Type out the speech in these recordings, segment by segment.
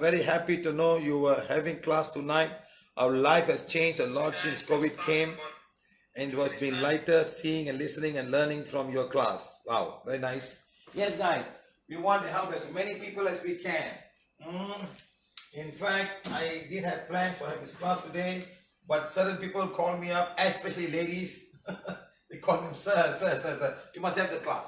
very happy to know you were having class tonight. Our life has changed a lot since COVID came, and it was been lighter seeing and listening and learning from your class. Wow, very nice. Yes, guys, we want to help as many people as we can. In fact, I did have plans for this class today, but certain people call me up, especially ladies. They call me, sir, you must have the class.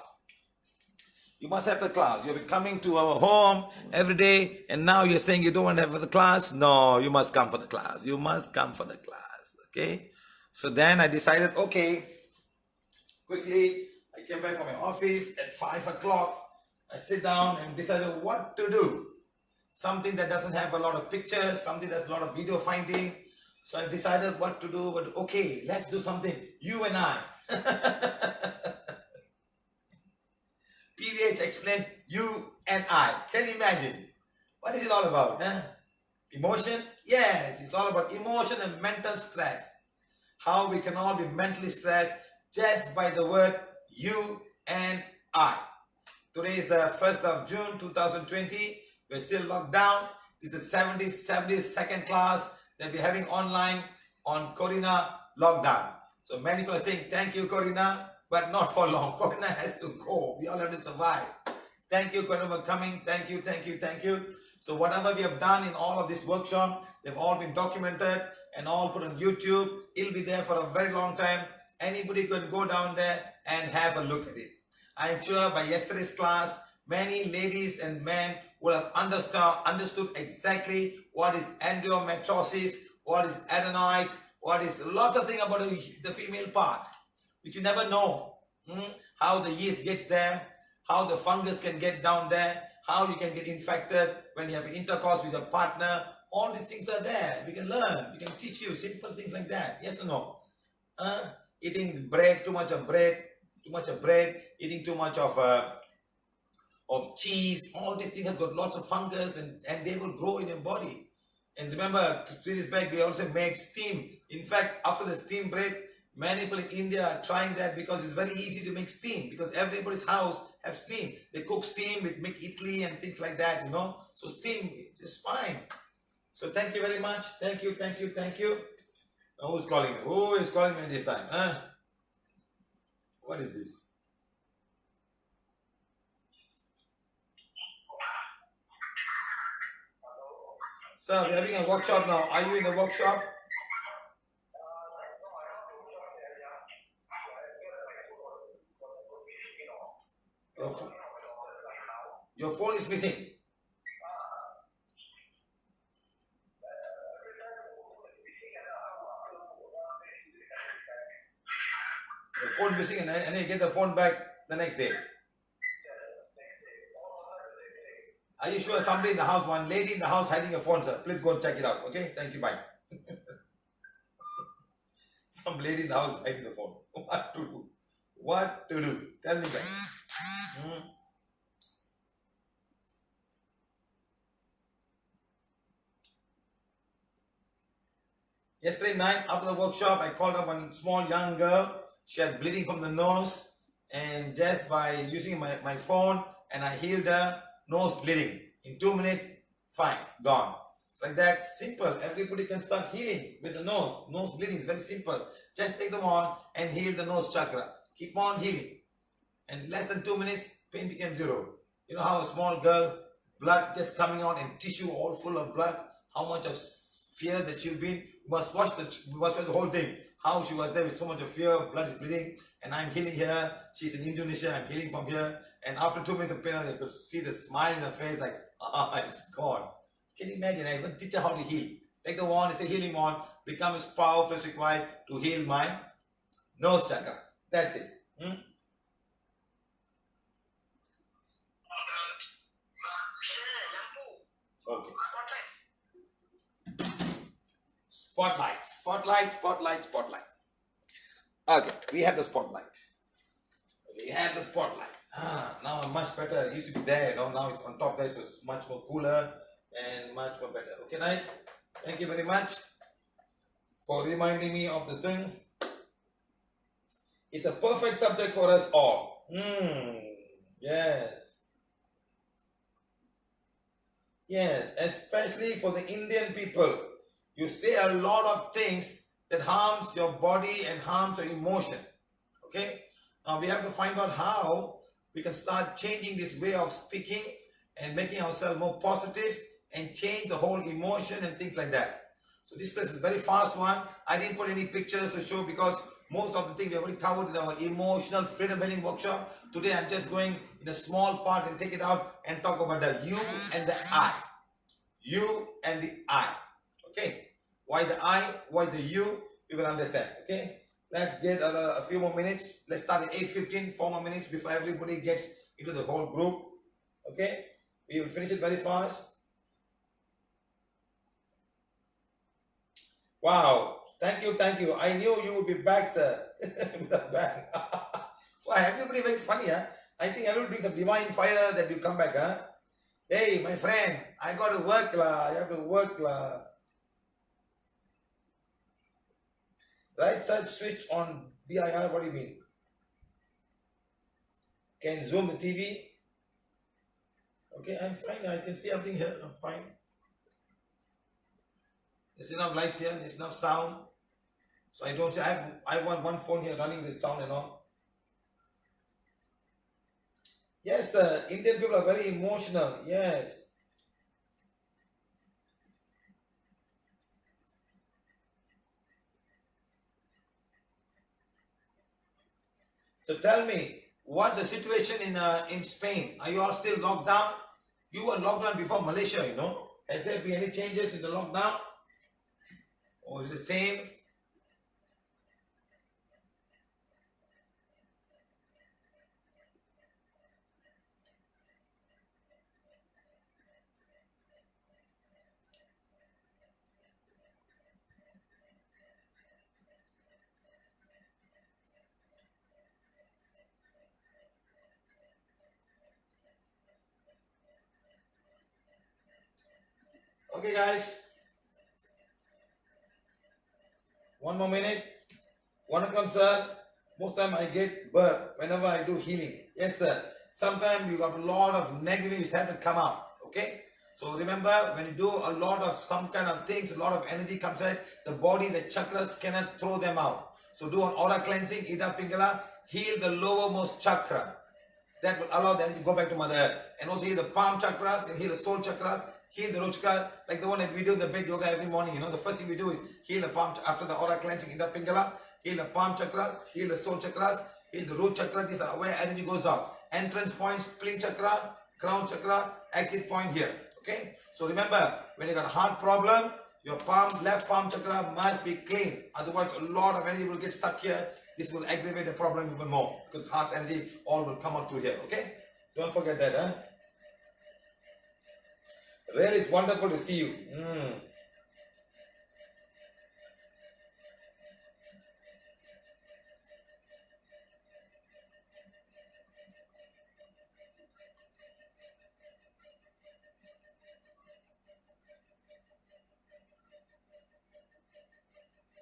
You must have the class. You'll be coming to our home every day, and now you're saying you don't want to have the class? No, you must come for the class. You must come for the class. Okay? So then I decided, okay, quickly, I came back from my office at 5 o'clock. I sit down and decided what to do. Something that doesn't have a lot of pictures, something that's a lot of video finding. So I decided what to do, but okay, let's do something. You and I. PVH explains you and I. Can you imagine? What is it all about? Huh? Emotions? Yes, it's all about emotion and mental stress. How we can all be mentally stressed just by the word you and I. Today is the 1st of June 2020. We're still locked down. It's the 72nd class that we're having online on Corona lockdown. So many people are saying, thank you, Corona, but not for long. Corona has to go. We all have to survive. Thank you, Corona, for coming. Thank you, thank you, thank you. So whatever we have done in all of this workshop, they've all been documented and all put on YouTube. It'll be there for a very long time. Anybody can go down there and have a look at it. I'm sure by yesterday's class, many ladies and men will have understood exactly what is endometriosis, what is adenoids, what is lots of things about the female part, which you never know. How the yeast gets there, how the fungus can get down there, how you can get infected when you have intercourse with your partner. All these things are there. We can learn. We can teach you simple things like that. Yes or no? Eating bread, too much of bread, eating too much of cheese. All these things has got lots of fungus and they will grow in your body. And remember, 3 days back, we also made steam. In fact, after the steam bread, many people in India are trying that because it's very easy to make steam because everybody's house have steam. They cook steam, make idli and things like that, you know. So steam is fine. So thank you very much. Thank you, thank you, thank you. Now who's calling me? Who is calling me this time? What is this? Sir, we're having a workshop now. Are you in the workshop? Your phone is missing. Your phone missing and then you get the phone back the next day. Are you sure somebody in the house, one lady in the house hiding a phone, sir? Please go and check it out. Okay? Thank you. Bye. Some lady in the house hiding the phone. What to do? What to do? Tell me back. Yesterday night after the workshop, I called up one small young girl. She had bleeding from the nose, and just by using my phone, and I healed her nose bleeding. In 2 minutes, fine, gone. It's like that, simple. Everybody can start healing with the nose. Nose bleeding is very simple. Just take them on and heal the nose chakra. Keep on healing. And less than 2 minutes, pain became zero. You know how a small girl, blood just coming out and tissue all full of blood, how much of fear that she'll be in. You must watch the whole thing. How she was there with so much of fear, blood is bleeding, and I'm healing here. She's in Indonesia, I'm healing from here. And after 2 minutes of pain, I could see the smile in her face, like, it's gone. Can you imagine? I even teach her how to heal. Take the wand, it's a healing wand, become as powerful as required to heal my nose chakra. That's it. Okay. Spotlight. Okay, we have the spotlight. Now I'm much better. It used to be there, now it's on top there, so it's much more cooler and much more better. Okay, nice. Thank you very much for reminding me of the thing. It's a perfect subject for us all. Yes. Yes, especially for the Indian people. You say a lot of things that harms your body and harms your emotion. Okay? Now we have to find out how we can start changing this way of speaking and making ourselves more positive and change the whole emotion and things like that. So this class is a very fast one. I didn't put any pictures to show because most of the things we have already covered in our emotional freedom building workshop. Today I'm just going in a small part and take it out and talk about the you and the I. You and the I. Okay. Why the I? Why the you? We will understand. Okay. Let's get a few more minutes. Let's start at 8:15. 4 more minutes before everybody gets into the whole group. Okay. We will finish it very fast. Wow. Thank you. Thank you. I knew you would be back, sir. With a bang. Wow, everybody very funny, huh? I think everybody brings some divine fire that you come back, huh? Hey, my friend, I got to work, lah. I have to work, lah. Right side switch on BIR, what do you mean? Can zoom the TV? Okay, I'm fine. I can see everything here. I'm fine. There's enough lights here. There's enough sound. So I don't say I want one phone here running the sound and all. Yes, sir. Indian people are very emotional. Yes. So tell me, what's the situation in Spain? Are you all still locked down? You were locked down before Malaysia, you know. Has there been any changes in the lockdown? Or is it the same? Okay, guys. One more minute. Vanakkam, sir. Most time I get burp whenever I do healing. Yes, sir. Sometimes you got a lot of negative, you have to come out. Okay? So remember, when you do a lot of some kind of things, a lot of energy comes out, the body, the chakras cannot throw them out. So do an aura cleansing, Ida Pingala, heal the lowermost chakra. That will allow the energy to go back to Mother Earth. And also heal the palm chakras, and heal the soul chakras, heal the root chakra, like the one that we do in the bed yoga every morning. You know, the first thing we do is heal the palm after the aura cleansing, Ida Pingala, heal the palm chakras, heal the soul chakras, heal the root chakra. These are where energy goes out. Entrance point, spleen chakra, crown chakra, exit point here. Okay? So remember, when you got a heart problem, your left palm chakra must be clean. Otherwise, a lot of energy will get stuck here. This will aggravate the problem even more because heart energy all will come out through here. Okay? Don't forget that, huh? Really, it's wonderful to see you.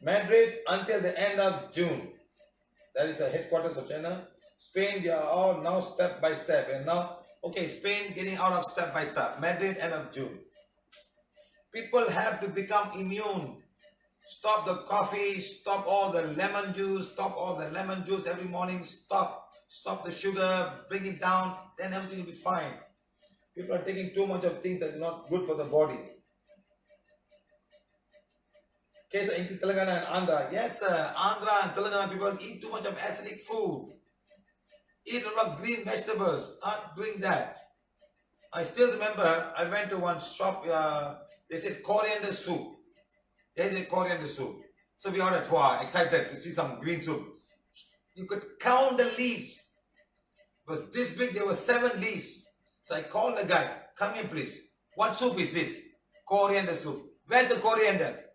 Madrid until the end of June. That is the headquarters of China. Spain, we are all now step by step. And now, okay, Spain getting out of step by step. Madrid, end of June. People have to become immune. Stop the coffee, stop all the lemon juice, every morning. Stop the sugar, bring it down, then everything will be fine. People are taking too much of things that are not good for the body. Case in Telangana and Andhra. Yes, sir. Andhra and Telangana people eat too much of acidic food. Eat a lot of green vegetables. Start doing that. I still remember I went to one shop. They said coriander soup. They said coriander soup. So we ordered. Wow, excited to see some green soup. You could count the leaves. It was this big. There were 7 leaves. So I called the guy. Come here, please. What soup is this? Coriander soup. Where's the coriander?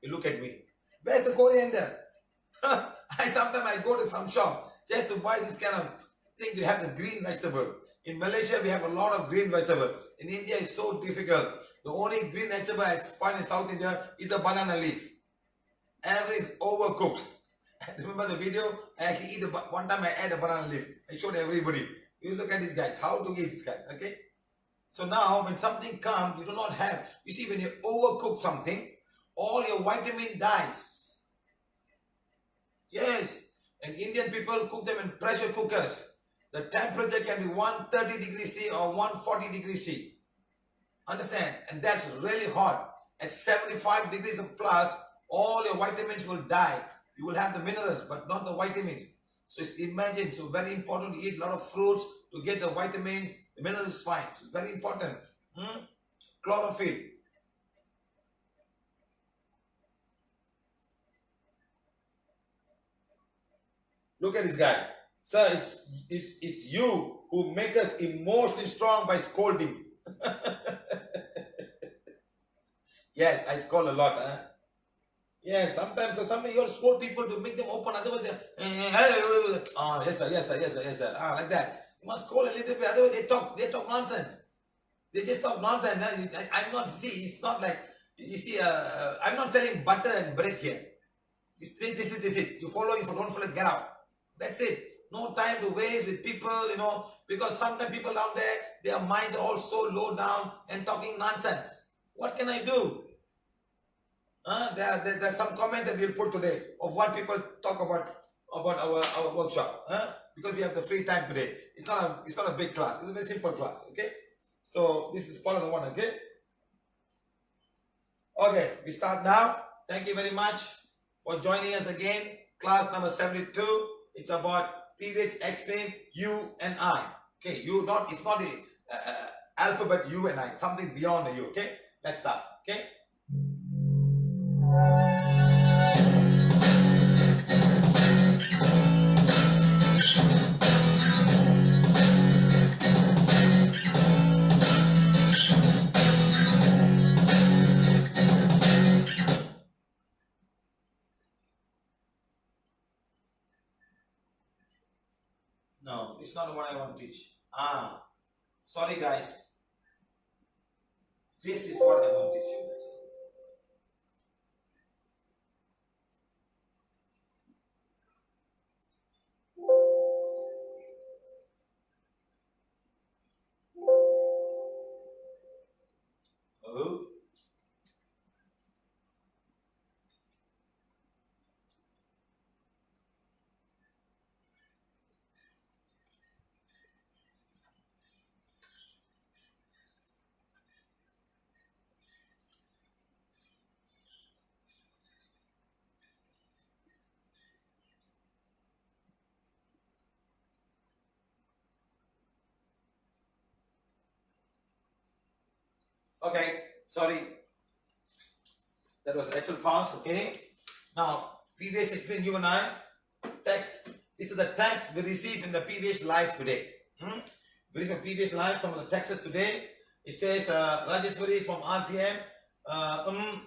You look at me. Where's the coriander? Sometimes I go to some shop just to buy this kind of thing to have the green vegetable. In Malaysia, we have a lot of green vegetables. In India, it's so difficult. The only green vegetable I find in South India is the banana leaf. Everything is overcooked. Remember the video? I actually one time I ate a banana leaf. I showed everybody. You look at these guys. How to eat these guys, okay? So now when something comes, you do not have. You see, when you overcook something, all your vitamin dies. Yes. And Indian people cook them in pressure cookers. The temperature can be 130 degrees C or 140 degrees C. Understand? And that's really hot. At 75 degrees of plus, all your vitamins will die. You will have the minerals, but not the vitamins. So imagine, so very important to eat a lot of fruits to get the vitamins, the minerals fine. So very important. Chlorophyll. Look at this guy. Sir, it's you who make us emotionally strong by scolding. Yes, I scold a lot. Huh? Yes, sometimes you have to scold people to make them open. Otherwise, yes sir, yes sir, yes sir, yes sir. Like that. You must scold a little bit. Otherwise, they talk nonsense. They just talk nonsense. I'm not, see, it's not like, you see, I'm not selling butter and bread here. This is it. You follow, if you don't follow, get out. That's it. No time to waste with people, because sometimes people out there, their minds are all so low down and talking nonsense. What can I do? There's some comments that we'll put today of what people talk about our workshop. Because we have the free time today. It's not a big class. It's a very simple class. Okay. So this is part of the one. Okay. Okay. We start now. Thank you very much for joining us again. Class number 72. It's about PVH Explain U and I. Okay. It's not the alphabet U and I. Something beyond the U. Okay. Let's start. Okay. No, it's not what I want to teach. Sorry guys. This is what I want to teach you guys. Oh. Okay, sorry. That was actual pause, okay? Now, PVH Explain U and I, text. This is the text we received in the PVH Live today. We received from PVH Live some of the texts today. It says, Rajeshwari from RTM,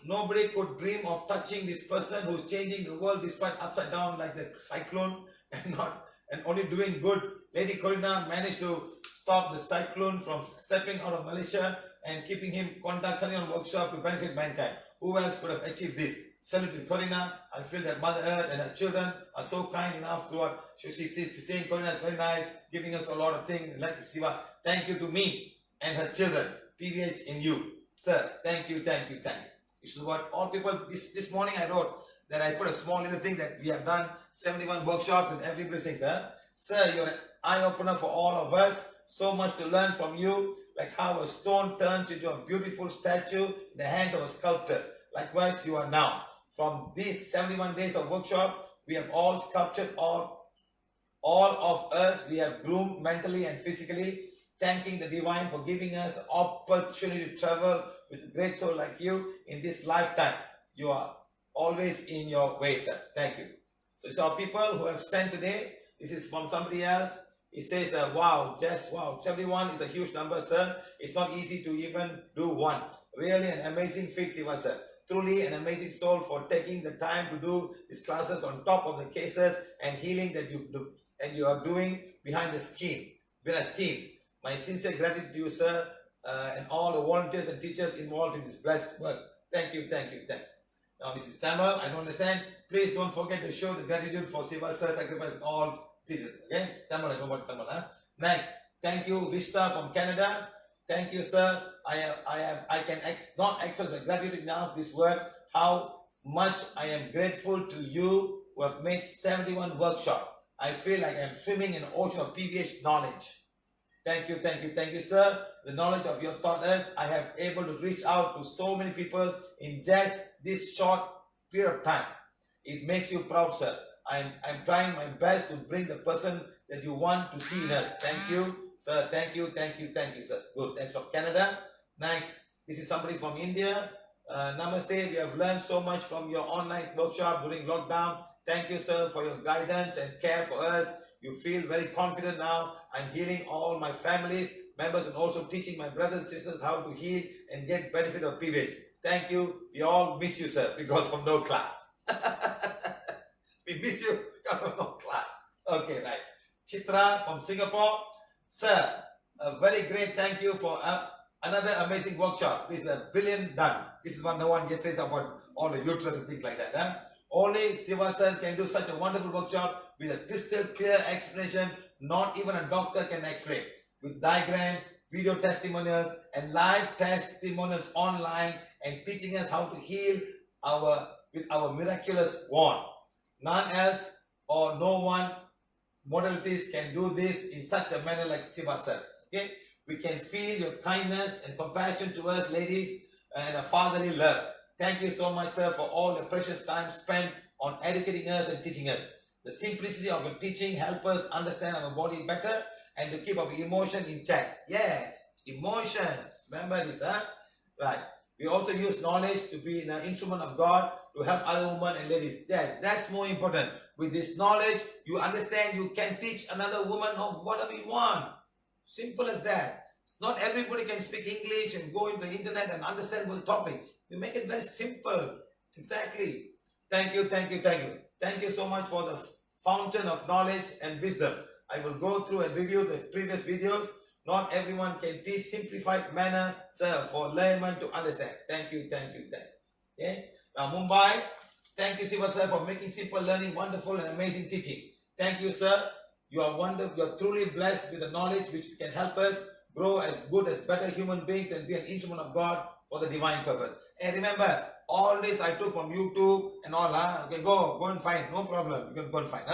nobody could dream of touching this person who's changing the world despite upside down like the cyclone and only doing good. Lady Corina managed to stop the cyclone from stepping out of Malaysia and keeping him conduct Sunny on workshop to benefit mankind. Who else could have achieved this? Salute to Corina. I feel that Mother Earth and her children are so kind enough to what she's saying. Corina is very nice, giving us a lot of things. Like Siva, thank you to me and her children. PVH in you. Sir, thank you, thank you, thank you. This is what all people, this morning I wrote that I put a small little thing that we have done 71 workshops and everybody saying, sir, you're an eye-opener for all of us. So much to learn from you, like how a stone turns into a beautiful statue in the hands of a sculptor. Likewise, you are now. From these 71 days of workshop, we have all sculptured all of us. We have groomed mentally and physically, thanking the divine for giving us opportunity to travel with a great soul like you in this lifetime. You are always in your way, sir. Thank you. So it's our people who have sent today. This is from somebody else. It says, wow, just wow. 71 is a huge number, sir. It's not easy to even do one. Really an amazing feat, Siva, sir. Truly an amazing soul for taking the time to do these classes on top of the cases and healing that you do and you are doing behind the scenes. My sincere gratitude to you, sir, and all the volunteers and teachers involved in this blessed work. Thank you, thank you, thank you. Now, Mrs. Tamil, I don't understand. Please don't forget to show the gratitude for Siva, sir, sacrifice and all teachers. Okay, Tamil, I know what Tamil. Next, thank you, Vista from Canada. Thank you, sir. I can not express my gratitude enough these words. How much I am grateful to you who have made 71 workshops. I feel like I'm swimming in an ocean of PVH knowledge. Thank you, sir. The knowledge of your taught us, I have able to reach out to so many people in just this short period of time. It makes you proud, sir. I'm trying my best to bring the person that you want to see in us. Thank you, sir. Thank you, sir. Good. That's from Canada. Nice. This is somebody from India. Namaste. We have learned so much from your online workshop during lockdown. Thank you, sir, for your guidance and care for us. You feel very confident now. I'm healing all my families, members, and also teaching my brothers and sisters how to heal and get benefit of PVH. Thank you. We all miss you, sir, because of no class. We miss you because of no class. Okay, right. Chitra from Singapore. Sir, a very great thank you for another amazing workshop. This is a brilliant done. This is the one yesterday about all the uterus and things like that. Huh? Only Siva sir can do such a wonderful workshop with a crystal clear explanation. Not even a doctor can explain. With diagrams, video testimonials, and live testimonials online, and teaching us how to heal with our miraculous wand. None else or no one modalities can do this in such a manner like Siva sir. Okay, we can feel your kindness and compassion to us, ladies, and a fatherly love. Thank you so much, sir, for all the precious time spent on educating us and teaching us. The simplicity of your teaching helps us understand our body better and to keep our emotion in check. Yes, emotions. Remember this, huh? Right. We also use knowledge to be an instrument of God to help other women and ladies. Yes, that's more important. With this knowledge, you understand you can teach another woman of whatever you want. Simple as that. Not everybody can speak English and go into the internet and understand the topic. We make it very simple. Exactly. Thank you. Thank you so much for the fountain of knowledge and wisdom. I will go through and review the previous videos. Not everyone can teach simplified manner, sir, for layman to understand. Thank you. Okay. Now Mumbai, thank you, Siva sir, for making simple learning wonderful and amazing teaching. Thank you, sir. You are wonderful. You are truly blessed with the knowledge which can help us grow as good as better human beings and be an instrument of God for the divine purpose. And remember, all this I took from YouTube and all. Okay, go and find. No problem. You can go and find.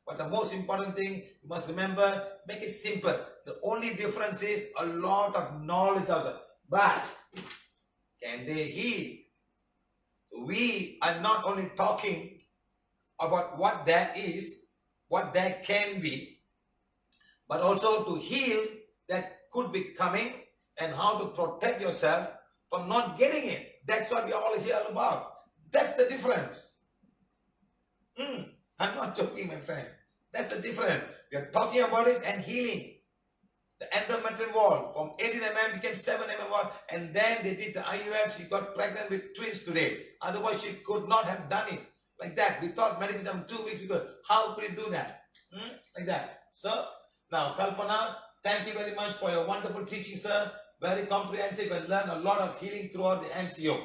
But the most important thing you must remember, make it simple. The only difference is a lot of knowledge also. But can they heal? So we are not only talking about what there is, what there can be, but also to heal that could be coming and how to protect yourself from not getting it. That's what we are all here about. That's the difference. I'm not joking, my friend. That's the difference. We are talking about it and healing. The endometrial wall from 18 mm became 7 mm wall, and then they did the IUF. She got pregnant with twins today. Otherwise, she could not have done it like that. We thought medicine done 2 weeks ago. How could it do that? Like that. So now, Kalpana, thank you very much for your wonderful teaching, sir. Very comprehensive and learned a lot of healing throughout the MCO.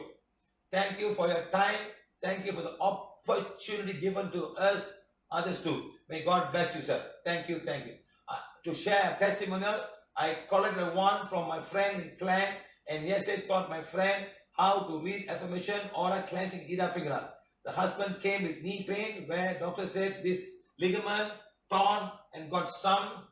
Thank you for your time. Thank you for the opportunity given to us, others too. May God bless you, sir. Thank you. To share a testimonial, I collected one from my friend in Klang, and yesterday taught my friend how to read affirmation or a cleansing Ida Pingala. The husband came with knee pain where doctor said this ligament torn and got some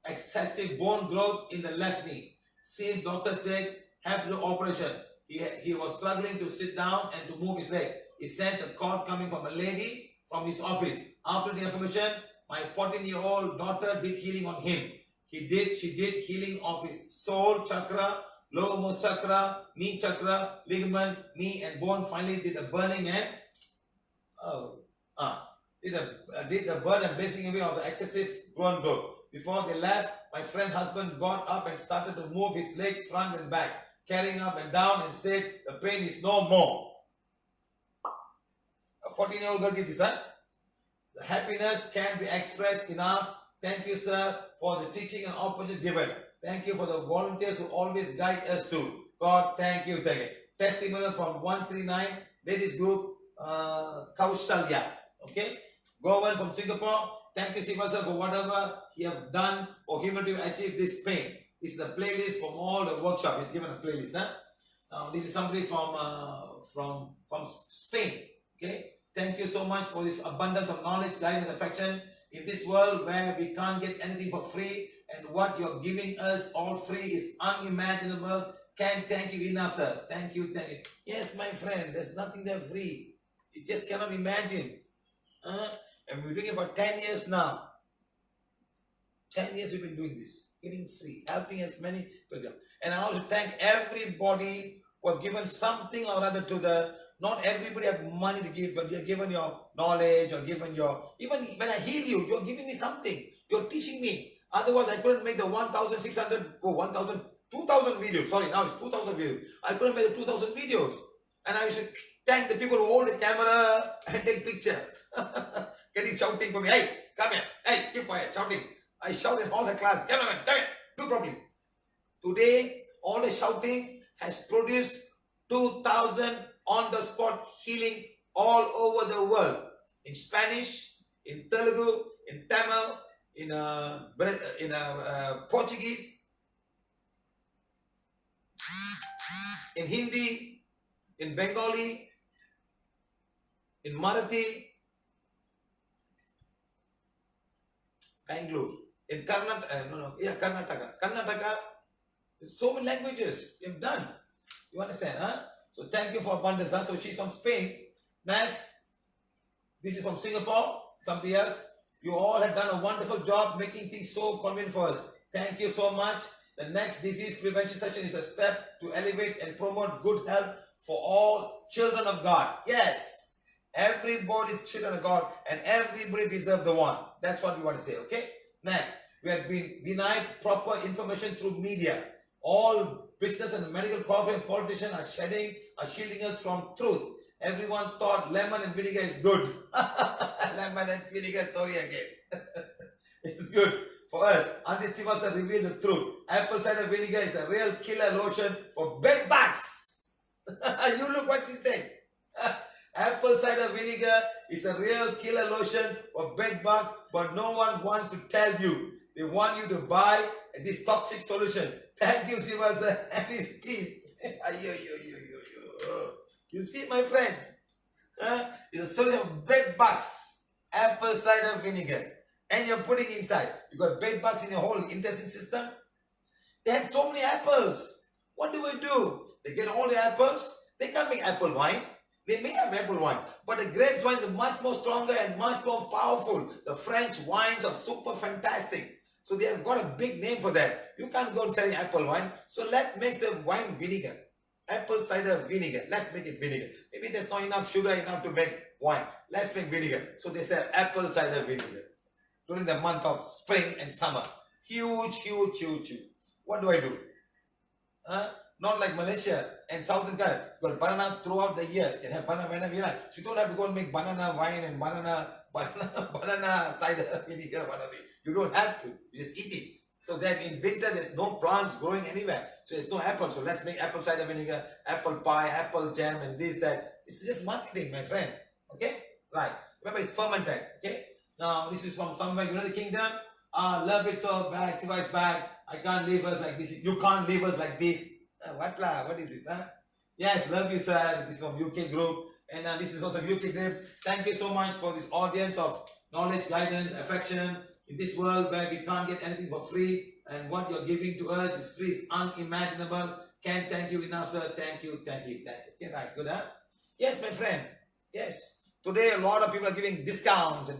excessive bone growth in the left knee. Since doctor said have no operation, he was struggling to sit down and to move his leg. He sensed a call coming from a lady from his office. After the affirmation, my 14-year-old daughter did healing on him. She did healing of his soul chakra, lowermost chakra, knee chakra, ligament, knee and bone. Finally did a burning and did the burn and blazing away of the excessive bone growth. Before they left, my friend's husband got up and started to move his leg front and back, carrying up and down, and said the pain is no more. A 14-year-old girl did this, huh? The happiness can't be expressed enough. Thank you, sir, for the teaching and opportunity given. Thank you for the volunteers who always guide us too. God, thank you. Testimonial from 139 ladies group, Kaushalya. Okay, Govan from Singapore. Thank you, Sivasa, for whatever he have done for humanity to achieve this pain. This is a playlist from all the workshop. He's given a playlist. Huh? Now, this is somebody from Spain. Okay. Thank you so much for this abundance of knowledge, guidance, and affection in this world where we can't get anything for free, and what you're giving us all free is unimaginable. Can't thank you enough, sir. Thank you, thank you. Yes, my friend, there's nothing there free. You just cannot imagine. And we're doing it for 10 years now. 10 years we've been doing this, giving free, helping as many people. And I also thank everybody who have given something or other to the, not everybody have money to give, but you're given your knowledge, or given your, even when I heal you, you're giving me something. You're teaching me. Otherwise, I couldn't make the 1,600, 1,000, 2,000 videos. Sorry, now it's 2,000 videos. I couldn't make the 2,000 videos. And I should thank the people who hold the camera and take picture. Getting shouting for me. Hey, come here. Hey, keep quiet, shouting. I shout in all the class. Cameraman, come here. Do properly. Today, all the shouting has produced 2,000 on-the-spot healing all over the world. In Spanish, in Telugu, in Tamil, in Portuguese, in Hindi, in Bengali, in Marathi, Bangalore, in Karnataka. Karnataka, there's so many languages you've done. You understand, huh? So thank you for abundance. Huh? So she's from Spain. Next, this is from Singapore, somebody else. You all have done a wonderful job making things so convenient for us. Thank you so much. The next disease prevention session is a step to elevate and promote good health for all children of God. Yes, everybody's children of God, and everybody deserves the one. That's what we want to say, okay? Next, we have been denied proper information through media. All business and medical corporate politicians are shielding us from truth. Everyone thought lemon and vinegar is good. Lemon and vinegar story again. It's good for us. Auntie Sivasa revealed the truth. Apple cider vinegar is a real killer lotion for bed bugs. You look what she said. Apple cider vinegar is a real killer lotion for bed bugs, but no one wants to tell you. They want you to buy this toxic solution. Thank you, Sivasa and his team. You see, my friend, it's a solution of bed bugs. Apple cider vinegar. And you're putting inside. You got bed bugs in your whole intestine system. They had so many apples. What do? They get all the apples. They can't make apple wine. They may have apple wine, but the grapes wine is much more stronger and much more powerful. The French wines are super fantastic. So they have got a big name for that. You can't go and sell apple wine. So let's make some wine vinegar. Apple cider vinegar. Let's make it vinegar. Maybe there's not enough sugar enough to make wine. Let's make vinegar. So they sell apple cider vinegar during the month of spring and summer. Huge. What do? Not like Malaysia and Southern Korea. You got banana throughout the year. You can have banana whenever you like. So you don't have to go and make banana wine and banana cider vinegar, whatever. You don't have to. You just eat it. So then in winter, there's no plants growing anywhere. So there's no apple. So let's make apple cider vinegar, apple pie, apple jam, and this, that. It's just marketing, my friend. Okay? Right. Remember, it's fermented. Okay? Now, this is from somewhere, United Kingdom. Love it so bad. Siva is bad. I can't leave us like this. You can't leave us like this. What is this? Yes, love you, sir. This is from UK group. And this is also UK group. Thank you so much for this audience of knowledge, guidance, affection. In this world where we can't get anything for free, and what you're giving to us is free, is unimaginable. Can't thank you enough, sir. Thank you. Okay, right, good, huh? Yes, my friend. Yes. Today, a lot of people are giving discounts.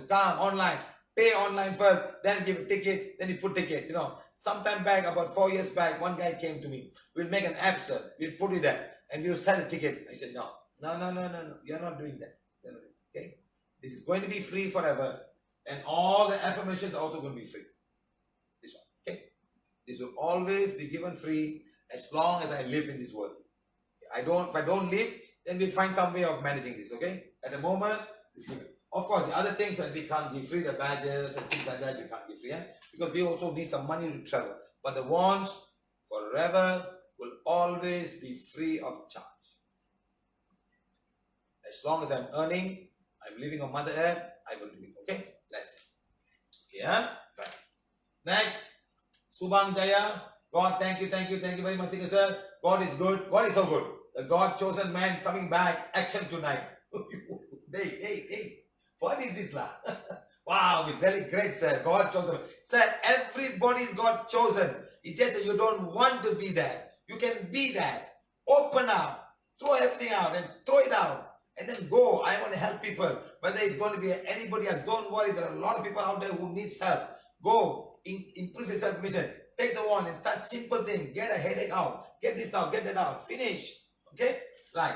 Come online, pay online first, then give a ticket, then you put ticket. You know, sometime back, about 4 years back, one guy came to me. We'll make an app, sir. We'll put it there, and we'll sell a ticket. I said, no. You're not doing that. Okay? This is going to be free forever. And all the affirmations are also going to be free. This one, okay? This will always be given free as long as I live in this world. If I don't live, then we'll find some way of managing this, okay? At the moment, of course, the other things that we can't give free, the badges and things like that, we can't give free, because we also need some money to travel. But the wands, forever, will always be free of charge. As long as I'm earning, I'm living on Mother Earth, I will do it, okay? Let's Yeah. Right. Next, Subhang Jaya. God, thank you very much, thank you, sir. God is good. God is so good. The God chosen man coming back. Action tonight. Hey. What is this, lah? Wow, it's very great, sir. God chosen. Sir, everybody is God chosen. It's just that you don't want to be there. You can be that. Open up. Throw everything out and throw it out. And then go. I want to help people. Whether it's going to be anybody else, don't worry. There are a lot of people out there who needs help. Go. Improve your self-mission. Take the one and start simple thing. Get a headache out. Get this out. Get that out. Finish. Okay? Right.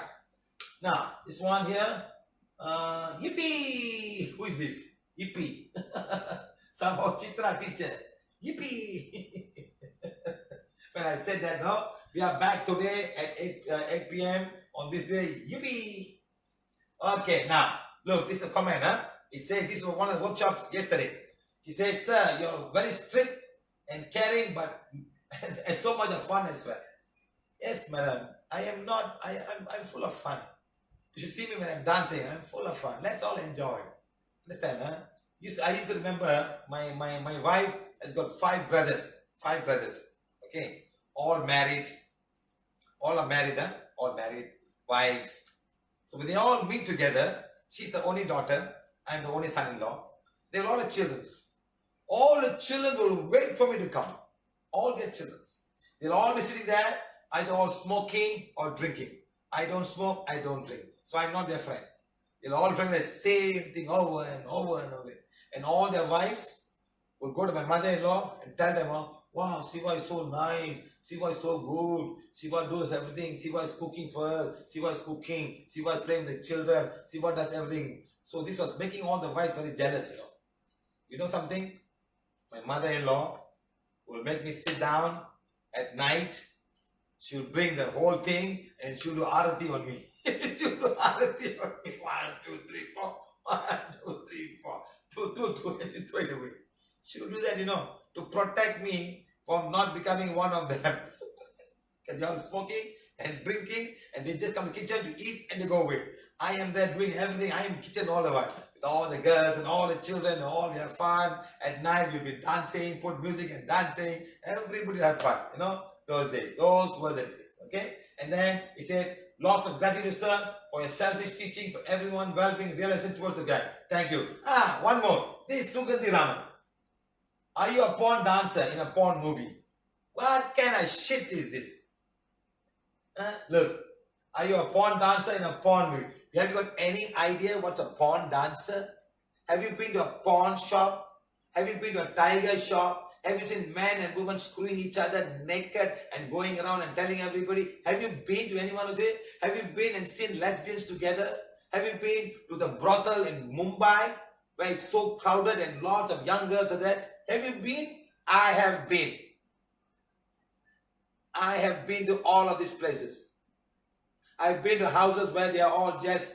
Now, this one here. Yippee! Who is this? Yippee. Somehow Chitra teacher. Yippee! When I said that, no? We are back today at 8 p.m. on this day. Yippee! Okay, now, look, this is a comment, huh? It says, this was one of the workshops yesterday. She said, sir, you're very strict and caring, but and so much of fun as well. Yes, madam. I am not, I'm full of fun. You should see me when I'm dancing. I'm full of fun. Let's all enjoy. Understand, huh? I used to remember my wife has got 5 brothers. 5 brothers. Okay. All married. All are married, huh? All married. Wives. So when they all meet together, she's the only daughter. I'm the only son-in-law. There are a lot of children. All the children will wait for me to come. All their children. They'll all be sitting there, either all smoking or drinking. I don't smoke, I don't drink. So I'm not their friend. They'll all drink the same thing over and over and over. And all their wives will go to my mother-in-law and tell them, wow, Siva is so nice. Siva is so good. Siva does everything. Siva is cooking for her. Siva is cooking. Siva is playing with the children. Siva does everything. So this was making all the wives very jealous, you know. You know something? My mother-in-law will make me sit down at night. She'll bring the whole thing and she'll do arati on me. She'll do arati on me. 1, 2, 3, 4. 1, 2, 3, 4. 2, and throw it away. She'll do that, you know, to protect me from not becoming one of them. Because they're all smoking and drinking and they just come to the kitchen to eat and they go away. I am there doing everything. I am in the kitchen all the while. With all the girls and all the children and all we have fun. At night we'll be dancing, put music and dancing. Everybody have fun, you know, those days. Those were the days, okay? And then he said, lots of gratitude, sir, for your selfish teaching, for everyone well-being, realizing towards the guy. Thank you. One more. This is Sugandhi Raman. Are you a porn dancer in a porn movie? What kind of shit is this? Look, are you a porn dancer in a porn movie? Have you got any idea what's a porn dancer? Have you been to a porn shop? Have you been to a tiger shop? Have you seen men and women screwing each other naked and going around and telling everybody? Have you been to any one of it? Have you been and seen lesbians together? Have you been to the brothel in Mumbai where it's so crowded and lots of young girls are there? Have you been? I have been. I have been to all of these places. I've been to houses where they are all just,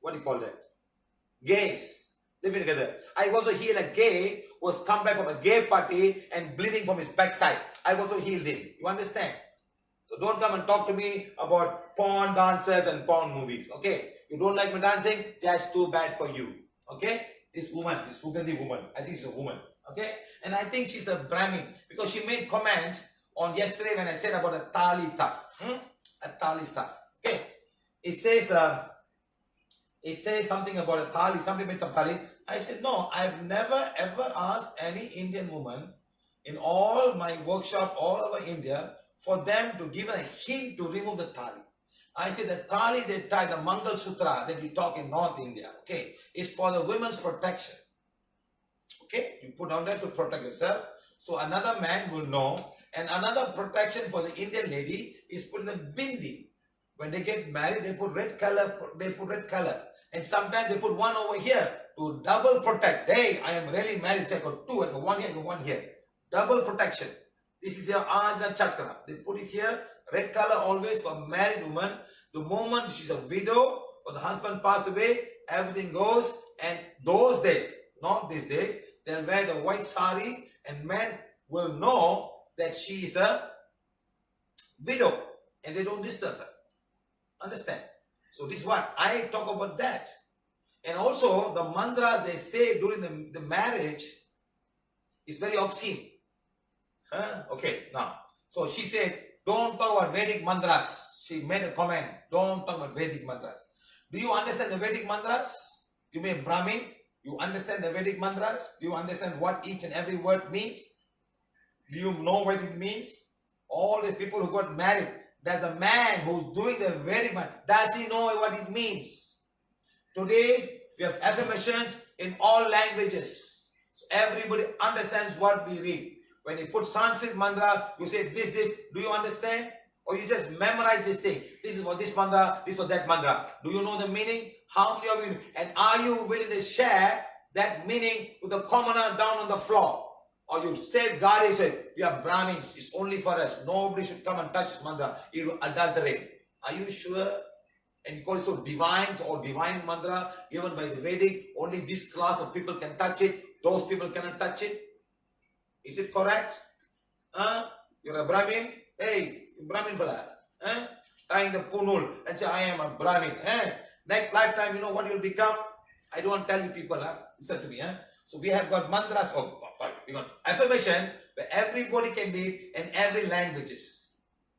what do you call that? Gays living together. I also healed a gay who was come back from a gay party and bleeding from his backside. I also healed him. You understand? So don't come and talk to me about porn dancers and porn movies. Okay? You don't like me dancing? That's too bad for you. Okay? This woman, this Sugandhi woman, I think she's a woman. Okay? And I think she's a Brahmin because she made comment on yesterday when I said about a tali stuff. A tali stuff. Okay? It says something about a tali. Somebody made some tali. I said, no, I've never ever asked any Indian woman in all my workshop all over India for them to give a hint to remove the tali. I said the tali they tie, the Mangal Sutra that we talk in North India, okay, is for the women's protection. Okay, you put on that to protect yourself. So another man will know. And another protection for the Indian lady is put in the bindi. When they get married, they put red color. And sometimes they put one over here to double protect. Hey, I am really married. So I got 2, I got 1 here, I got 1 here. Double protection. This is your Ajna Chakra. They put it here. Red color always for married woman. The moment she's a widow or the husband passed away, everything goes. And those days, not these days, they'll wear the white sari and men will know that she is a widow and they don't disturb her. Understand? So this is what I talk about that. And also the mantra they say during the marriage, It's very obscene. Okay, now. So she said, don't talk about Vedic mantras. She made a comment, don't talk about Vedic mantras. Do you understand the Vedic mantras? You may Brahmin. You understand the Vedic mantras? Do you understand what each and every word means? Do you know what it means? All the people who got married, that the man who's doing the Vedic mantra, does he know what it means? Today, we have affirmations in all languages. So everybody understands what we read. When you put Sanskrit mantra, you say this. Do you understand? Or you just memorize this thing. This is for this mantra, this for that mantra. Do you know the meaning? How many of you? And are you willing to share that meaning to the commoner down on the floor? Or you safeguard it, say, we are Brahmins, it's only for us. Nobody should come and touch this mantra. It will adulterate. Are you sure? And you call it so divine or divine mantra given by the Vedic. Only this class of people can touch it. Those people cannot touch it. Is it correct? You're a Brahmin? Hey, Brahmin fella. Tying the punul and say, I am a Brahmin. Next lifetime, you know what you'll become? I don't want to tell you people. Listen to me. So we have got mantras. We got affirmation where everybody can be in every languages.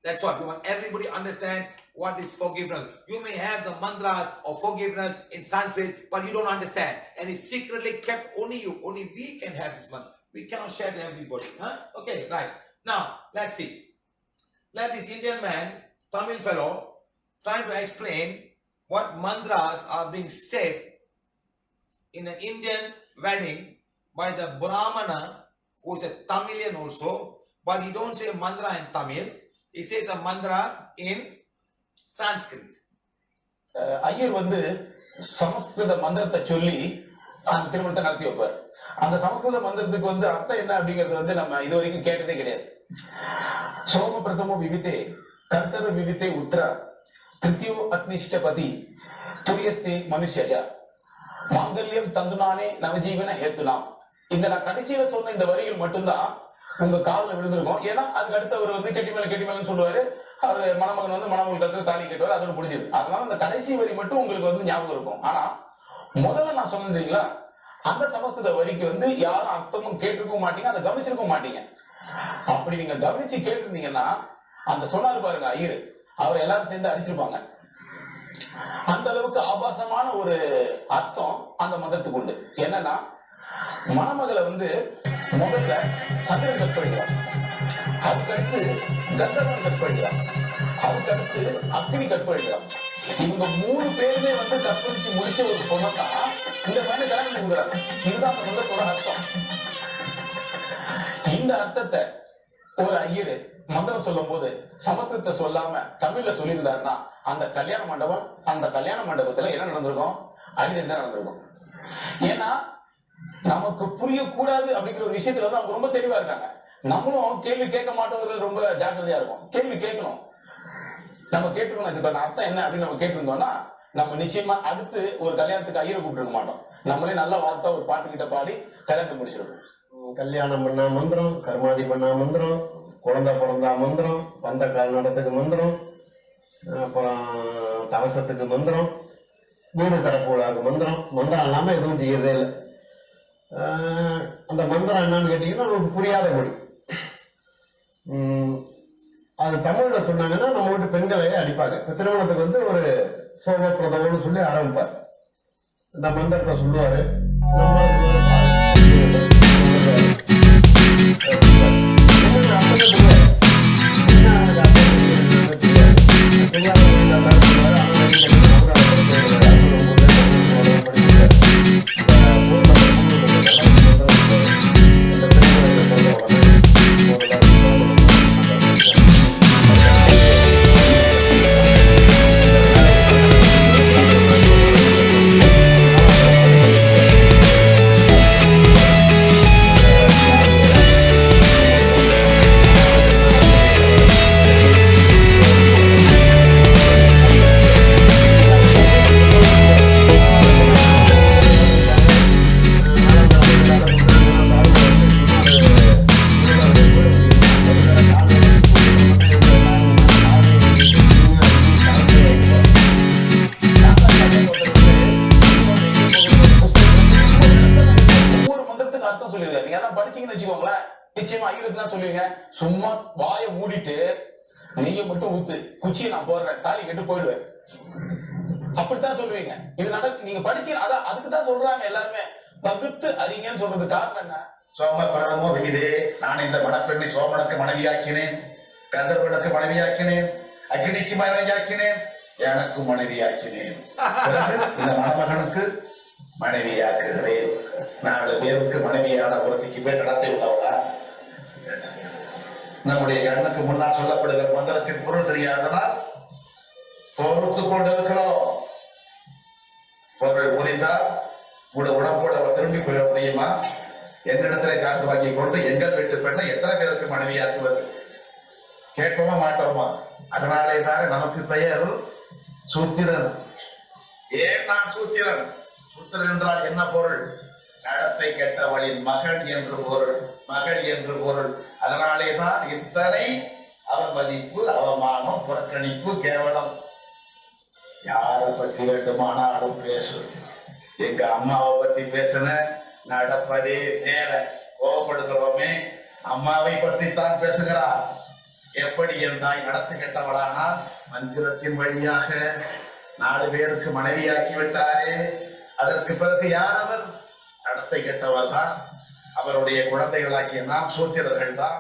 That's what we want. Everybody understand what is forgiveness. You may have the mantras of forgiveness in Sanskrit, but you don't understand. And it's secretly kept only you. Only we can have this mantra. We cannot share to everybody. Okay, right. Now, let's see. Let this Indian man, Tamil fellow, trying to explain what mantras are being said in an Indian wedding by the Brahmana, who is a Tamilian also, but he don't say mantra in Tamil. He says the mantra in Sanskrit. Iyer வந்து சமஸ்கிருத மந்திரத்தை சொல்லி அந்த திருமணத்தை நடத்தி வைப்பார். அந்த சமஸ்கிருத மந்திரத்துக்கு வந்து அர்த்தம் என்ன அப்படிங்கறது வந்து நம்ம இது வரைக்கும் கேட்டதே கிடையாது. சோம பிரதமோ விவிதே கர்த்தவ விவிதே உத்ரா திருத்தியோ அக்னிஷ்டபதி துரியஸ்தே மனுஷ்யஜா மாங்கல்யம் தந்துனானே நவஜீவன ஹேத்துனாம். இந்த நான் கடைசியில சொன்ன இந்த வரிகள் மட்டும்தான் உங்க காதுல விழுந்திருக்கும். ஏன்னா அதுக்கு அடுத்தவர் வந்து கெட்டி மேலன்னு சொல்லுவாரு. அவரு மணமகன் வந்து மணமகள் கருத்து தாலி கட்டுவார். அதோட முடிஞ்சது. அதனால இந்த கடைசி வரி மட்டும் உங்களுக்கு வந்து ஞாபகம் இருக்கும். ஆனா முதல்ல நான் சொன்னீங்களா, அந்த சமஸ்கிருத வரிக்கு வந்து யாரும் அர்த்தமும் கேட்டிருக்கவும் மாட்டீங்க, அதை கவனிச்சிருக்கவும் மாட்டீங்க. அப்படி நீங்க கவனிச்சு கேட்டிருந்தீங்கன்னா அந்த சொன்னாரு பாருங்க ஐயர், அவரை எல்லாரும் சேர்ந்து அடிச்சிருப்பாங்க. அந்த அளவுக்கு ஆபாசமான ஒரு அர்த்தம் அந்த மதத்துக்கு உண்டு. என்னன்னா, மணமகளை வந்து முதல்ல சந்திரன் கற்பழிக்கிறான், அதுக்கடுத்து கந்தர்வன் கற்பழிக்கிறான், அதுக்கடுத்து அக்னி கற்பழிக்கிறான். இவங்க 3 பேருமே வந்து கற்பழிச்சு முடிச்ச ஒரு பொண்ணத்தான் இந்த பையனை கல்யாணம் கொடுக்குறாங்க. இதுதான் அந்த மதத்தோட அர்த்தம். இந்த அர்த்தத்தை ஒரு ஐயர் மந்திரம் சொல்லும் போது சமஸ்கிருதத்தை சொல்லாம தமிழ்ல சொல்லியிருந்தாருன்னா அந்த கல்யாண மண்டபத்துல என்ன நடந்திருக்கும்? அடிதடி தான் நடந்திருக்கும். ஏன்னா நமக்கு புரியக்கூடாது அப்படிங்கிற ஒரு விஷயத்துல வந்து அவங்க ரொம்ப தெளிவா இருக்காங்க. நம்மளும் கேள்வி கேட்க மாட்டோங்கிறது ரொம்ப ஜாக்கிரதையா இருக்கும். கேள்வி கேட்கணும், நம்ம கேட்டுக்கணும். இதுக்கான அர்த்தம் என்ன அப்படின்னு நம்ம கேட்டிருந்தோம்னா நம்ம நிச்சயமா அடுத்து ஒரு கல்யாணத்துக்கு ஐயரை கூப்பிட்டு மாட்டோம். நம்மளே நல்ல வார்த்தை ஒரு பாட்டு கிட்ட பாடி கல்யாணத்தை முடிச்சிருக்கோம். கல்யாணம் பண்ணா மந்திரம், கர்மாதி பண்ணா மந்திரம், குழந்தை பிறந்தா மந்திரம், வந்த கால்நடத்துக்கு மந்திரம், அப்புறம் தவசத்துக்கு மந்திரம், வீடு தரப்போடாக்கு மந்திரம். மந்திரம் இல்லாம எதுவும் செய்யறதே இல்லை. அந்த மந்திரம் என்னன்னு கேட்டீங்கன்னா நமக்கு புரியாத மொழி. அது தமிழ்ல சொன்னாங்கன்னா நம்ம வீட்டு பெண்களையே அடிப்பாங்க. திருமணத்துக்கு வந்து ஒரு சோமப்பிரதம்னு சொல்லி ஆரம்பிப்பார். இந்த மந்திரத்தை சொல்லுவாரு. தான் சொல்லியிருக்காரு. நீங்க அதான் படிச்சீங்கன்னு வச்சுக்கோங்களேன், நிச்சயமா ஐயர் சொல்லுவீங்க, சும்மா வாயை மூடிட்டு நெய்யை மட்டும் ஊத்து, குச்சியை நான் போடுறேன், தாலி கெட்டு போயிடுவேன், அப்படித்தான் சொல்லுவீங்க. இது நடக்கு, நீங்க படிச்சீங்க. அதான் அதுக்குதான் சொல்றாங்க எல்லாருமே பகுத்து அறிங்கன்னு சொல்றது காரணம் என்ன? சோம பரமோ விகிதே, நான் இந்த மணப்பெண்ணை சோமனுக்கு மனைவியாக்கினேன், கந்தர்வனுக்கு மனைவியாக்கினேன், அக்னிக்கு மனைவியாக்கினேன், எனக்கு மனைவியாக்கினேன், இந்த மணமகனுக்கு மனைவியாக்குகிறேன். 4 பேருக்கு மனைவியான ஒருத்திக்கு பேர் நடத்தை உள்ளவளா? நம்முடைய கண்ணுக்கு முன்னால் சொல்லப்படுகிற மந்திரத்தின் பொருள் தெரியாதனால் பொறுத்து கொண்டிருக்கிறோம். பொருள் புரிந்தால் உடம்போடு அவர் திரும்பி போக முடியுமா? என்னிடத்துல காசு வாங்கி கொண்டு எங்கள் வீட்டு பெண்ணை எத்தனை பேருக்கு மனைவியாக்குவது? கேட்போமா மாட்டோமா? அதனாலே தானே நமக்கு பெயர் சூத்திரன். ஏன் நான் சூத்திரன்? சூத்திரன் என்றால் என்ன பொருள்? நடத்தை கெட்டவளின் மகள் என்று பொருள், மகள் என்று பொருள். அதனாலே தான் இத்தனை அவமதிப்பு, அவமானம், புறக்கணிப்பு, கேவலம். யாரை பற்றி வேண்டுமானாலும் பேசு. எங்க அம்மாவை பற்றி பேசுன, நடப்பதே நேர. கோபப்படுகிறோமே, அம்மாவை பற்றித்தான் பேசுகிறார். எப்படி என் தாய் நடத்து கெட்டவளானால் மந்திரத்தின் வழியாக 4 பேருக்கு மனைவியாக்கி விட்டாரே. அதற்கு பிறகு யார் அவர்? நடத்தை கெட்டவர் தான். அவருடைய குழந்தைகளாக்கிய நாம் சூத்திரர்கள் தான்.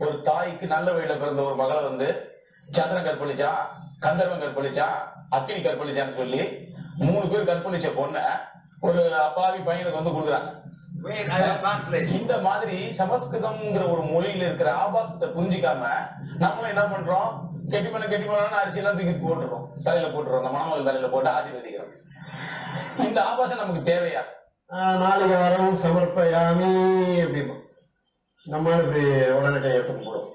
ஒரு தாய்க்கு நல்ல வழியில பிறந்த ஒரு மகளை சந்திரன் கற்பழிச்சா, கந்தர்வன் கற்பழிச்சா, அக்னி கற்பழிச்சான்னு சொல்லி 3 பேர் கற்பழிச்ச பொண்ண ஒரு அப்பாவி பையனுக்கு கொடுக்குறாங்க. இந்த மாதிரி சமஸ்கிருதம்ங்கிற ஒரு மொழியில இருக்கிற ஆபாசத்தை புரிஞ்சிக்காம நம்மளும் என்ன பண்றோம்? கெட்டிமன அரிசி எல்லாம் தூக்கி போட்டுறோம், தலையில போட்டுறோம், அந்த மணமகள் தலையில போட்டு ஆசீர்வதிக்கிறோம். இந்த ஆபாசம் நமக்கு தேவையா? நாளைக்கு வாரம் சமர்ப்பயாமி அப்படிமா நம்ம இப்படி உடனே கையெழுத்து போடும்.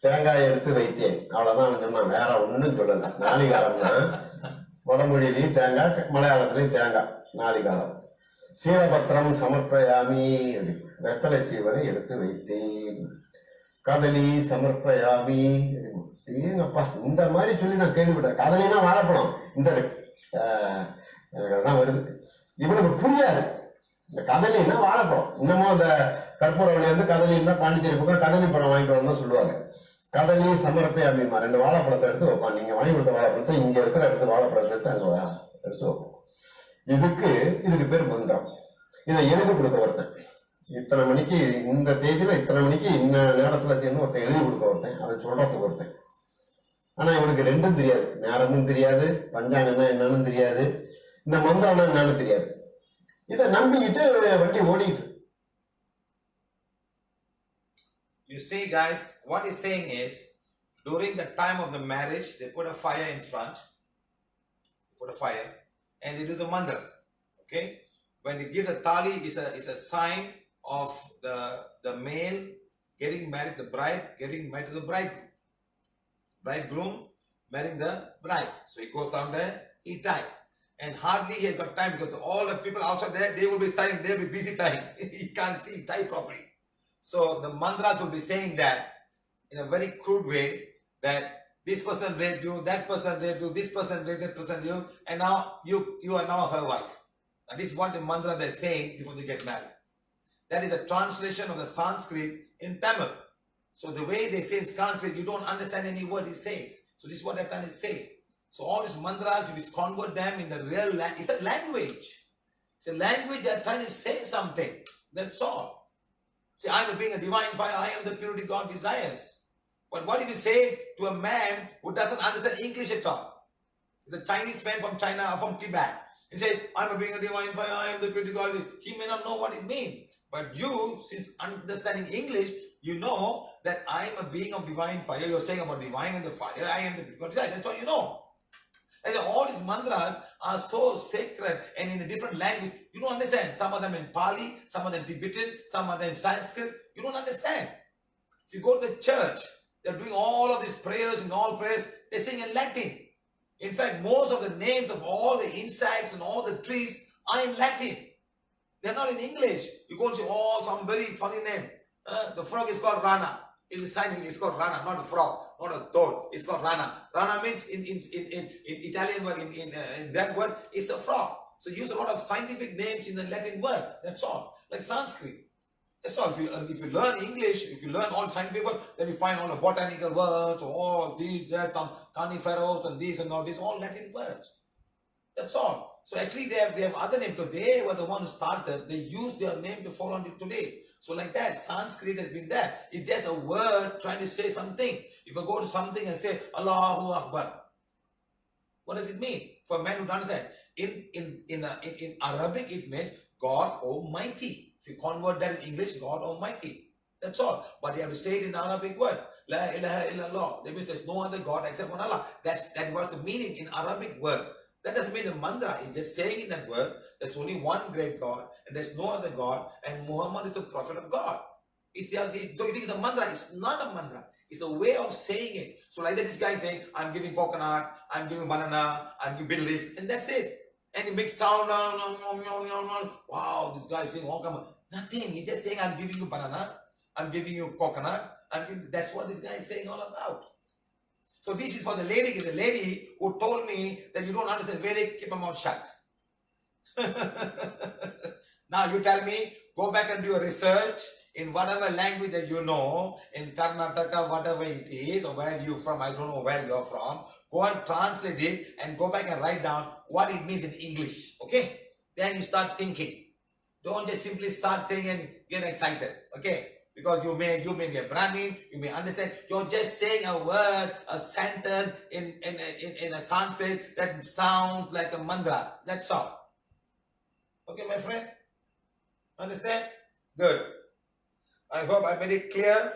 தேங்காய் எடுத்து வைத்தேன், அவ்வளவுதான் சொன்னான், வேற ஒண்ணும் சொல்லல. நாளிகாரம்னா வடமொழியிலையும் தேங்காய், மலையாளத்திலையும் தேங்காய். நாளிகாரம். சீவபத்திரம் சமர்ப்பயாமி அப்படி வெத்தலை சீவனை எடுத்து வைத்தேன். கதலி சமர்ப்பயாமி. ஏங்கப்பா, இந்த மாதிரி சொல்லி நான் கேள்விப்பட்டேன். கதலினா வாழைப்பழம், இந்த எனக்கு அதான் வருது. இவனுக்கு புரியாது. இந்த கதலின்னா வாழைப்பழம். இன்னமும் அந்த கற்பூரவழி கதலின்னா பாண்டிச்சேரி பக்கம் கதலி பழம் வாங்கிட்டு வரணும் சொல்லுவாங்க. கதலி சமர்ப்பயாமிமா 2 வாழைப்பழத்தை எடுத்து வைப்பான். நீங்க வாங்கி கொடுத்த வாழைப்பழத்தை இங்க இருக்கிற இடத்து வாழைப்பழத்தை எடுத்து அங்க எடுத்து வைப்போம். இதுக்கு பேர் மந்திரம். இதை எழுதி கொடுக்க ஒருத்தன், இத்தனை மணிக்கு இந்த தேதியில இத்தனை மணிக்கு இந்த நேரத்துல ஒருத்தன் எழுதி கொடுக்க ஒருத்தன், அதை சொல்றதுக்கு ஒருத்தன். ஆனா இவனுக்கு 2ம் தெரியாது. நேரமும் தெரியாது, பஞ்சாங்கம்னா என்னன்னு தெரியாது, இந்த மந்திரம்னா என்னன்னு தெரியாது. இதை நம்பிக்கிட்டு வண்டி ஓடிட்டு. You see, guys, what he's saying is, during the time of the marriage, they put a fire in front, and they do the mantra. Okay, when they give the tali, is a sign of the male getting married, the bride getting married to the bridegroom marrying the bride. So he goes down there, he ties, and hardly he has got time because all the people outside there, they will be tying, they will be busy tying. He can't see tie properly. So the mantras will be saying that in a very crude way, that this person raped you, that person raped you, this person raped that person you, and now you are now her wife. And this is what the mantra they're saying before they get married. That is a translation of the Sanskrit in Tamil. So the way they say in Sanskrit, you don't understand any word it says. So this is what they're trying to say. So all these mantras, which convert them in the real language, it's a language. It's a language they're trying to say something. That's all. See, I am being a divine fire, I am the purity God desires. But what if you say to a man who doesn't understand English at all? He's a Chinese man from China or from Tibet. He says, I am being a divine fire, I am the purity God. He may not know what it means. But you, since understanding English, you know that I am a being of divine fire. You're saying about divine and the fire, I am the purity God desires. That's all you know. And all these mantras are so sacred and in a different language. You don't understand. Some of them in Pali, some of them Tibetan, some of them Sanskrit. You don't understand. If you go to the church, they're doing all of these prayers and all prayers, they sing in Latin. In fact, most of the names of all the insects and all the trees are in Latin. They're not in English. You go and say, oh, some very funny name. The frog is called Rana. In the sign, it's called Rana, not a frog, not a toad. It's called Rana. Rana means in Italian word, in that word, it's a frog. So use a lot of scientific names in the Latin word. That's all. Like Sanskrit. That's all. If you learn English, if you learn all scientific words, then you find all the botanical words, all these, that, some coniferous and these and all these, all Latin words. That's all. So actually they have other names because they were the one who started. They use their name to follow on it today. So like that, Sanskrit has been there. It's just a word trying to say something. If I go to something and say Allahu Akbar, what does it mean? For a man who understand. In Arabic it means God Almighty. If you convert that in English, God Almighty. That's all. But you have to say it in Arabic word. La ilaha illallah. That means there's no other God except one Allah. That was the meaning in Arabic word. That doesn't mean a mantra. It's just saying in that word, there's only one great God and there's no other God, and Muhammad is the prophet of God. So you think it's a mantra? It's not a mantra. It's a way of saying it. So like that, this guy is saying, I'm giving coconut, I'm giving banana, I'm giving bitter leaf, and that's it. And he makes sound, wow, this guy is saying, oh, come on. Nothing. He's just saying, I'm giving you banana, I'm giving you coconut, that's what this guy is saying all about. So this is for the lady who told me that you don't understand Vedic, keep your mouth shut. Now you tell me, go back and do your research in whatever language that you know, in Karnataka, whatever it is, or where you're from, I don't know where you're from. Go and translate it and go back and write down what it means in English. Okay? Then you start thinking. Don't just simply start thinking and get excited. Okay? Because you may be a Brahmin, you may understand. You're just saying a word, a sentence in a Sanskrit that sounds like a mantra. That's all. Okay, my friend? Understand? Good. I hope I made it clear.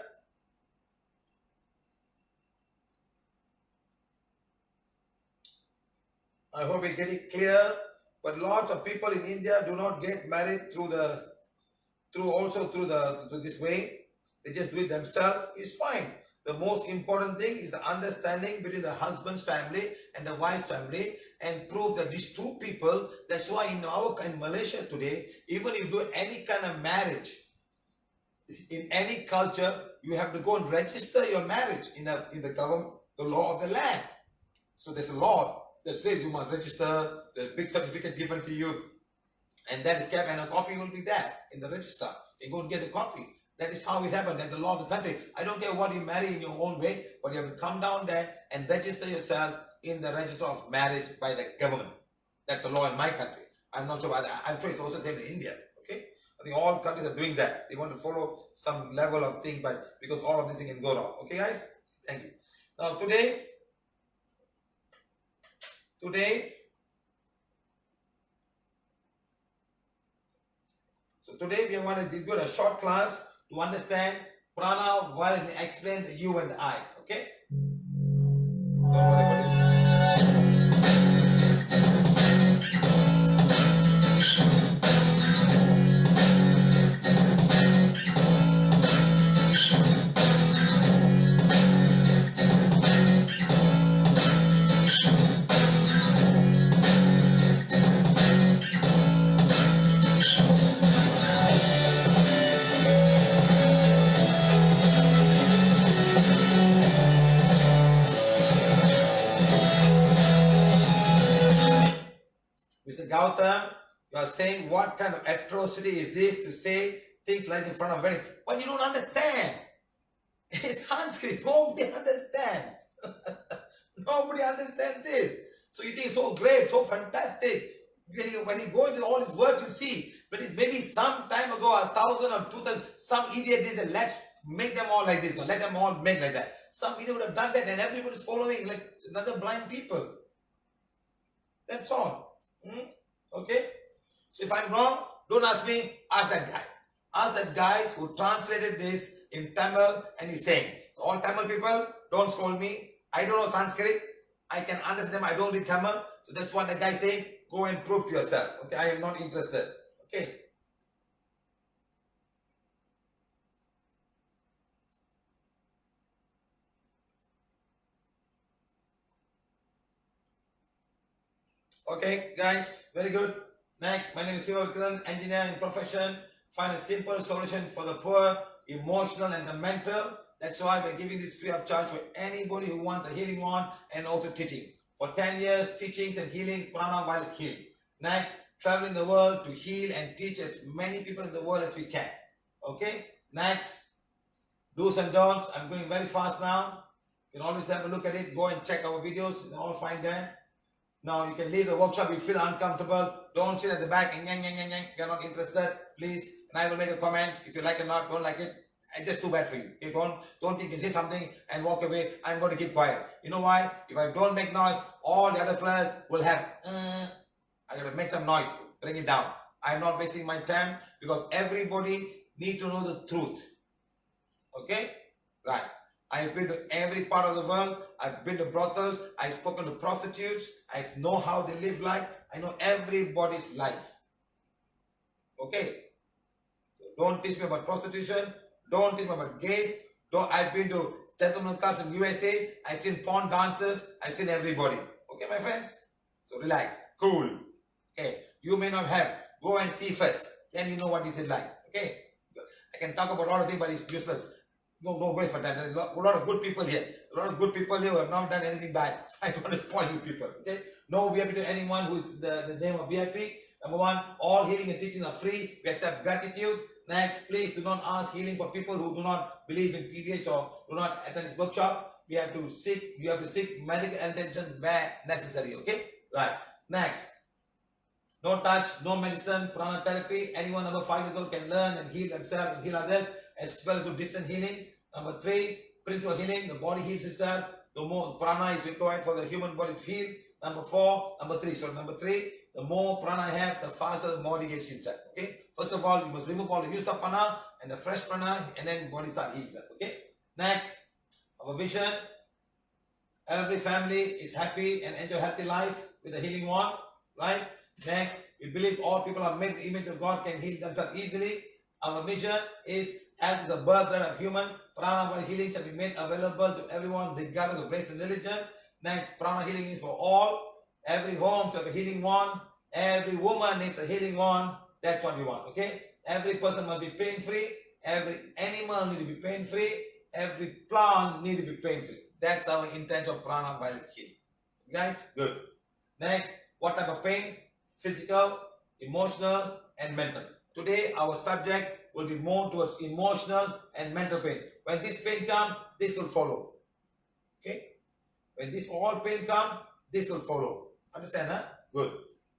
I hope it get it clear. But lots of people in India do not get married through this way. They just do it themselves. It's fine. The most important thing is the understanding between the husband's family and the wife's family, and prove that these two people. That's why in Malaysia today, even if you do any kind of marriage, in any culture, you have to go and register your marriage in the government, the law of the land. So there's a law that says you must register, the big certificate given to you, and that is kept, and a copy will be there in the register. You go and get a copy. That is how it happened. That's the law of the country. I don't care what you marry in your own way, but you have to come down there and register yourself in the register of marriage by the government. That's the law in my country. I'm not sure about that. I'm sure it's also the same in India. Okay? I think all countries are doing that. They want to follow some level of thing, but because all of this thing can go wrong. Okay, guys? Thank you. Now today we are going to do a short class to understand prana while it explains the you and the I. Okay? Don't worry about this. Mr. Gautam, you are saying what kind of atrocity is this to say things like in front of wedding? But you don't understand. It's Sanskrit. Nobody understands. Nobody understands this. So you think it's so great, so fantastic. When you go into all this work, you see. But it's maybe some time ago, 1,000 or 2,000, some idiot did, let's make them all like this. Let them all make like that. Some idiot would have done that, and everybody's following like another blind people. That's all. Okay? So if I'm wrong, don't ask me, ask that guy. Ask that guy who translated this in Tamil, and he's saying, so all Tamil people, don't scold me. I don't know Sanskrit. I can understand them. I don't read Tamil. So that's what the guy is saying. Go and prove to yourself. Okay? I am not interested. Okay? Okay, guys, very good. Next, my name is Sivakiran, engineer in profession. Find a simple solution for the poor, emotional and the mental. That's why we're giving this free of charge for anybody who wants a healing one, and also teaching. For 10 years, teachings and healing, prana while healing. Next, traveling the world to heal and teach as many people in the world as we can. Okay, next, do's and don'ts. I'm going very fast now. You can always have a look at it. Go and check our videos. You can all find them. Now you can leave the workshop. You feel uncomfortable. Don't sit at the back and you're not interested. Please, and I will make a comment. If you like it or not, don't like it. It's just too bad for you. Okay, don't think you can say something and walk away. I'm going to keep quiet. You know why? If I don't make noise, all the other players will have. I gotta make some noise. Bring it down. I'm not wasting my time because everybody need to know the truth. Okay, right. I've been to every part of the world. I've been to brothels. I've spoken to prostitutes. I know how they live life. I know everybody's life. Okay. So don't teach me about prostitution. Don't teach me about gays. I've been to gentlemen clubs in USA. I've seen porn dancers. I've seen everybody. Okay, my friends? So relax. Cool. Okay. You may not have. Go and see first. Then you know what is it like. Okay. I can talk about all of things, but it's useless. No waste my time. There's a lot of good people here. A lot of good people here who have not done anything bad. So I don't want to spoil you people. Okay? No VIP to anyone who is the name of VIP. Number one, all healing and teaching are free. We accept gratitude. Next, please do not ask healing for people who do not believe in PVH or do not attend this workshop. You have to seek medical attention where necessary. Okay? Right. Next. No touch, no medicine, prana therapy. Anyone over 5 years old can learn and heal themselves and heal others, as well as do distant healing. Number 3, principal healing. The body heals itself. The more prana is required for the human body to heal. Number 3, the more prana I have, the faster the body gets healed. Okay. First of all, you must remove all the used up prana and the fresh prana, and then body start healing itself. Okay. Next, our vision. Every family is happy and enjoy healthy life with a healing wand. Right. Next, we believe all people are made in the image of God, can heal themselves easily. Our mission is, as the birthright of human, prana body healing shall be made available to everyone regardless of race and religion. Next, prana healing is for all. Every home shall have a healing wand. Every woman needs a healing wand. That's what we want, okay? Every person must be pain-free. Every animal needs to be pain-free. Every plant needs to be pain-free. That's our intent of prana body healing. Guys, good. Next, what type of pain? Physical, emotional, and mental. Today, our subject will be more towards emotional and mental pain. When this pain comes, this will follow. Okay? When this all pain comes, this will follow. Understand, huh? Good.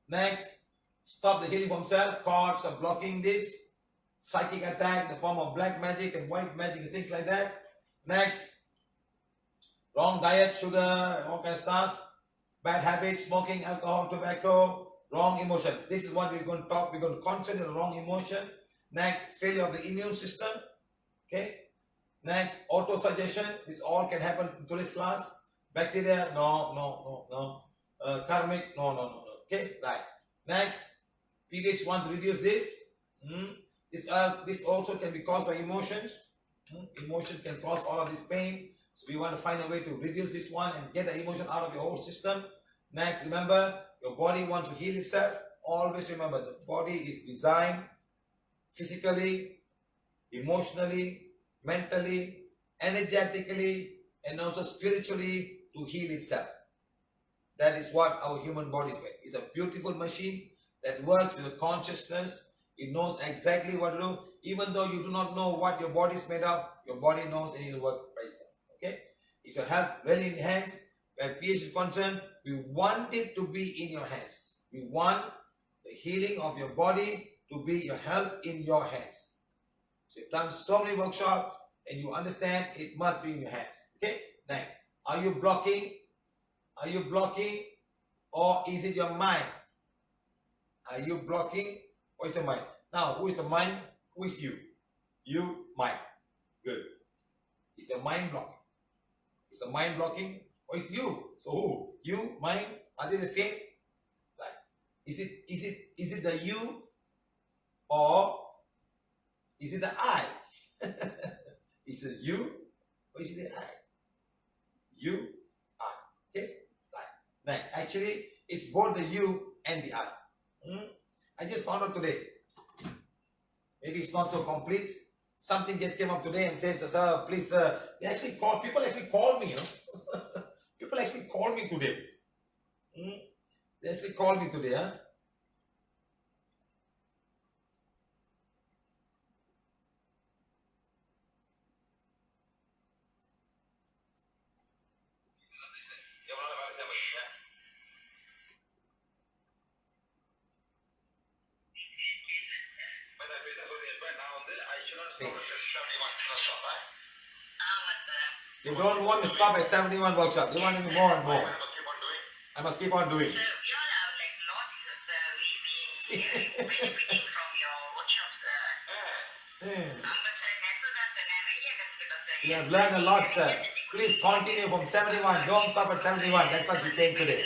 Next, stop the healing from self. Cords are blocking this. Psychic attack in the form of black magic and white magic and things like that. Next, wrong diet, sugar, all kind of stuff. Bad habits, smoking, alcohol, tobacco. Wrong emotion. This is what we're going to talk. We're going to concentrate on wrong emotion. Next, failure of the immune system. Okay. Next, auto-suggestion. This all can happen in today's class. Bacteria, no. Karmic, no. Okay, right. Next, PVH wants to reduce this. This also can be caused by emotions. Emotions can cause all of this pain. So we want to find a way to reduce this one and get the emotion out of your whole system. Next, remember, your body wants to heal itself. Always remember, the body is designed physically, emotionally, mentally, energetically, and also spiritually to heal itself. That is what our human body is made. It's a beautiful machine that works with the consciousness. It knows exactly what to do. Even though you do not know what your body is made of, your body knows and it will work by itself. Okay? It's your health really in hands. Where PH is concerned, we want it to be in your hands. We want the healing of your body to be your health in your hands. So you've done so many workshops and you understand it must be in your hands. Okay? Next. Are you blocking? Are you blocking? Or is it your mind? Are you blocking? Or is it your mind? Now, who is the mind? Who is you? You, mind. Good. It's a mind blocking. It's a mind blocking. Or it's you. So who? You, mind, are they the same? Right. Is it the you or is it the I? Is it you or is it the I? You, I. Okay? Right. Now, actually, it's both the you and the I. I just found out today. Maybe it's not so complete. Something just came up today and says, sir, please, sir. People actually call me, you know. People actually call me today. They actually called me today, huh? You don't want to stop at 71 workshop. You want to do more and more. I must keep on doing. Sir, we all have like lost interest. We benefiting from your workshops. You have learned a lot, sir. Please continue from 71. Don't stop at 71. That's what she's saying today.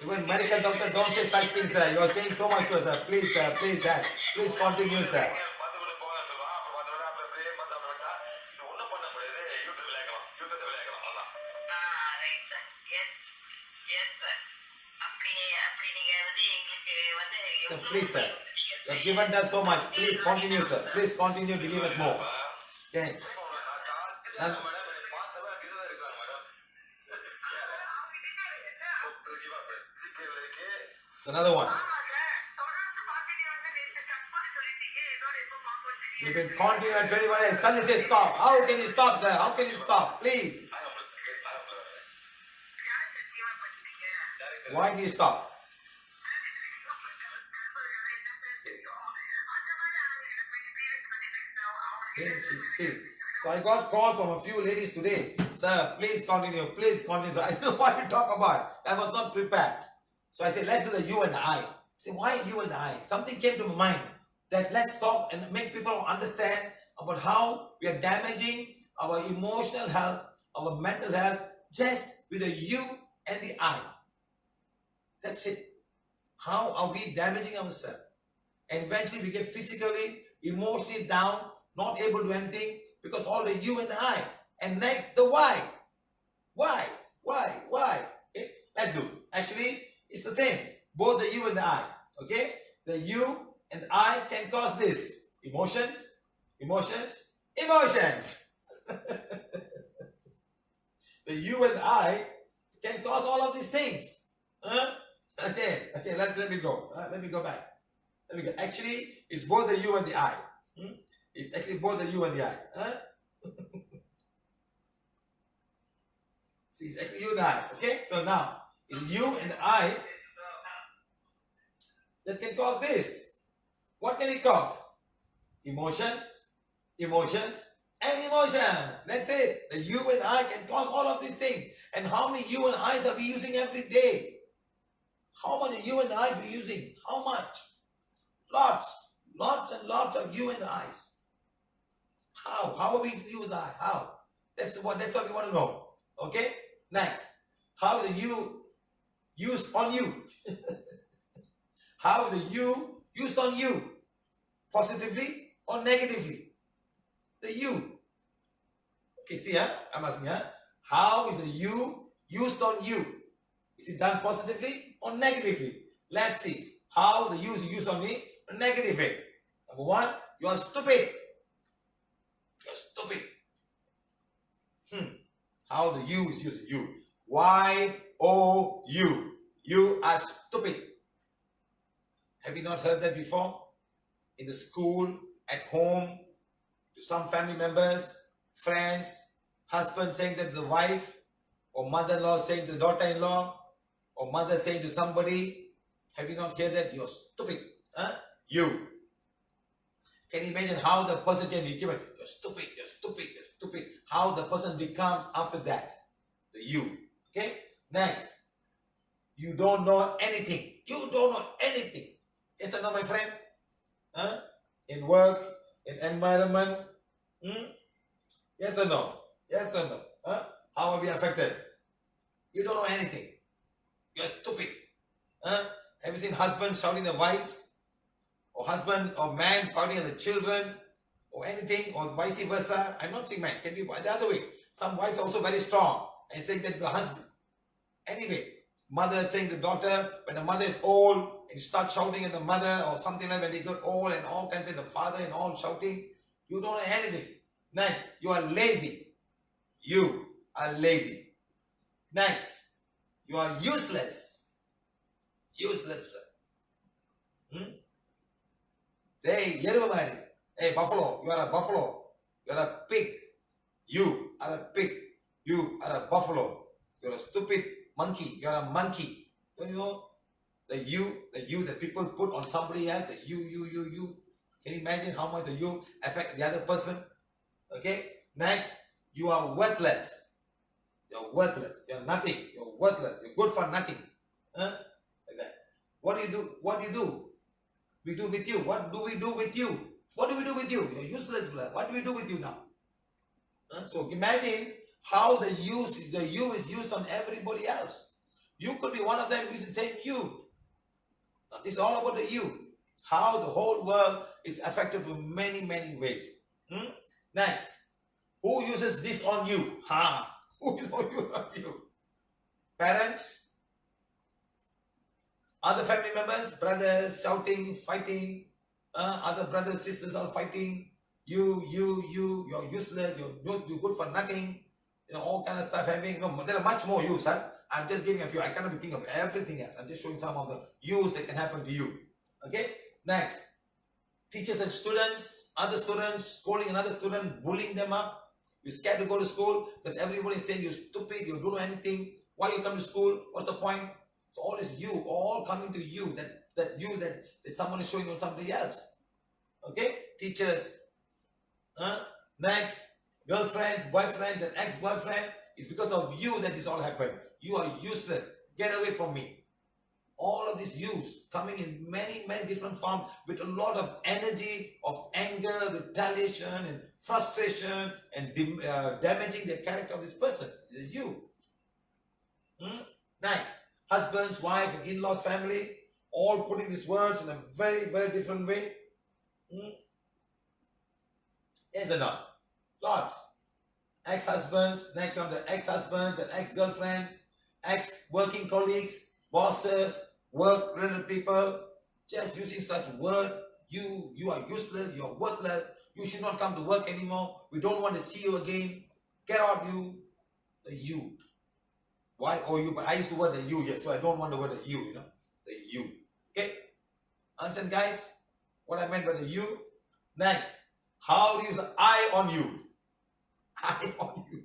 Even medical doctor don't say such things, sir. You are saying so much to us, sir. Please, sir. Please, sir. Please continue, sir. So please, sir. You have given us so much. Please continue, sir. Please continue to give us more. Okay. And it's another one. You've been continuing at 21 days. Suddenly say stop. How can you stop, sir? How can you stop? Please. Why do you stop? See. So I got calls from a few ladies today. Sir, please continue. Please continue. So I don't know what to talk about. I was not prepared. So I said, let's do the you and I. Say, why you and I? Something came to my mind that let's talk and make people understand about how we are damaging our emotional health, our mental health, just with the you and the I. That's it. How are we damaging ourselves? And eventually we get physically, emotionally down, not able to do anything because all the you and the I. And next, the why. Why? Okay, let's do. Actually, it's the same. Both the you and the I. Okay? The you and the I can cause this. Emotions. The you and the I can cause all of these things. Okay, let me go. Let me go back. Actually, it's both the you and the I. It's actually both the you and the I. See, it's actually you and the I. Okay, so now, it's you and the I that can cause this. What can it cause? Emotions, and emotion. That's it. The you and I can cause all of these things. And how many you and I's are we using every day? How much you and the I's are we using? How much? Lots and lots of you and the I's. How? How are we to use I? How? That's what we want to know. Okay? Next. How is the you used on you? How is the you used on you? Positively or negatively? The you. Okay, see, I'm asking, how is the you used on you? Is it done positively or negatively? Let's see. How the you is used on me negatively. Number one, you are stupid. You're stupid. How the you is used on you. Y-O-U. You are stupid. Have you not heard that before? In the school, at home, to some family members, friends, husband saying that to the wife, or mother-in-law saying to the daughter-in-law, or mother saying to somebody. Have you not heard that? You're stupid. You. Can you imagine how the person can be given? You're stupid. How the person becomes after that? The you. Okay? Next. You don't know anything. Yes or no, my friend? In work, in environment. Yes or no? How are we affected? You don't know anything. You're stupid. Have you seen husbands shouting at wives? Or husband or man shouting at the children? Or anything? Or vice versa? I'm not saying man. Can be the other way. Some wives are also very strong and saying that to the husband. Anyway, mother saying to the daughter, when the mother is old, and you start shouting at the mother or something like when they get old and all kinds of the father and all shouting, you don't know anything. Next, you are lazy. You are lazy. Next, you are useless. Hey, everybody. Hey, buffalo. You are a buffalo. You are a pig. You are a pig. You are a buffalo. You're a stupid monkey. You're a monkey. Don't you know? The you that people put on somebody else, the you. Can you imagine how much the you affect the other person? Okay? Next, you are worthless. You're worthless. You're nothing. You're worthless. You're good for nothing. Huh? Like that. What do you do? What do you do? We do with you. What do we do with you? What do we do with you? You're useless. What do we do with you now? So imagine how the you is used on everybody else. You could be one of them using the same you. Now, this is all about the you. How the whole world is affected in many, many ways. Next, who uses this on you? Who is on you? Parents, other family members, brothers shouting, fighting, other brothers, sisters all fighting. You're useless, you're good for nothing. All kind of stuff having. There are much more use, huh? I'm just giving a few. I cannot be thinking of everything else. I'm just showing some of the use that can happen to you. Okay? Next. Teachers and students, other students scolding another student, bullying them up. You're scared to go to school because everybody is saying you're stupid, you don't know anything. Why you come to school? What's the point? So all is you, all coming to you, that someone is showing on somebody else. Okay? Teachers. Next, girlfriend, boyfriend, and ex-boyfriend. It's because of you that this all happened. You are useless. Get away from me. All of this use coming in many, many different forms with a lot of energy, of anger, retaliation, and frustration, and damaging the character of this person. You. Next, husbands, wife, and in-laws, family, all putting these words in a very, very different way. Yes or not? Lot. Ex-husbands, next on the ex-husbands and ex-girlfriends, ex-working colleagues, bosses, work-related people, just using such word. You are useless, you are worthless, you should not come to work anymore, we don't want to see you again, get out you. The you. Why? Oh, you, but I used the word the you here, so I don't want the word the you, the you. Okay? Understand, guys? What I meant by the you? Next, how to use the I on you. I on you.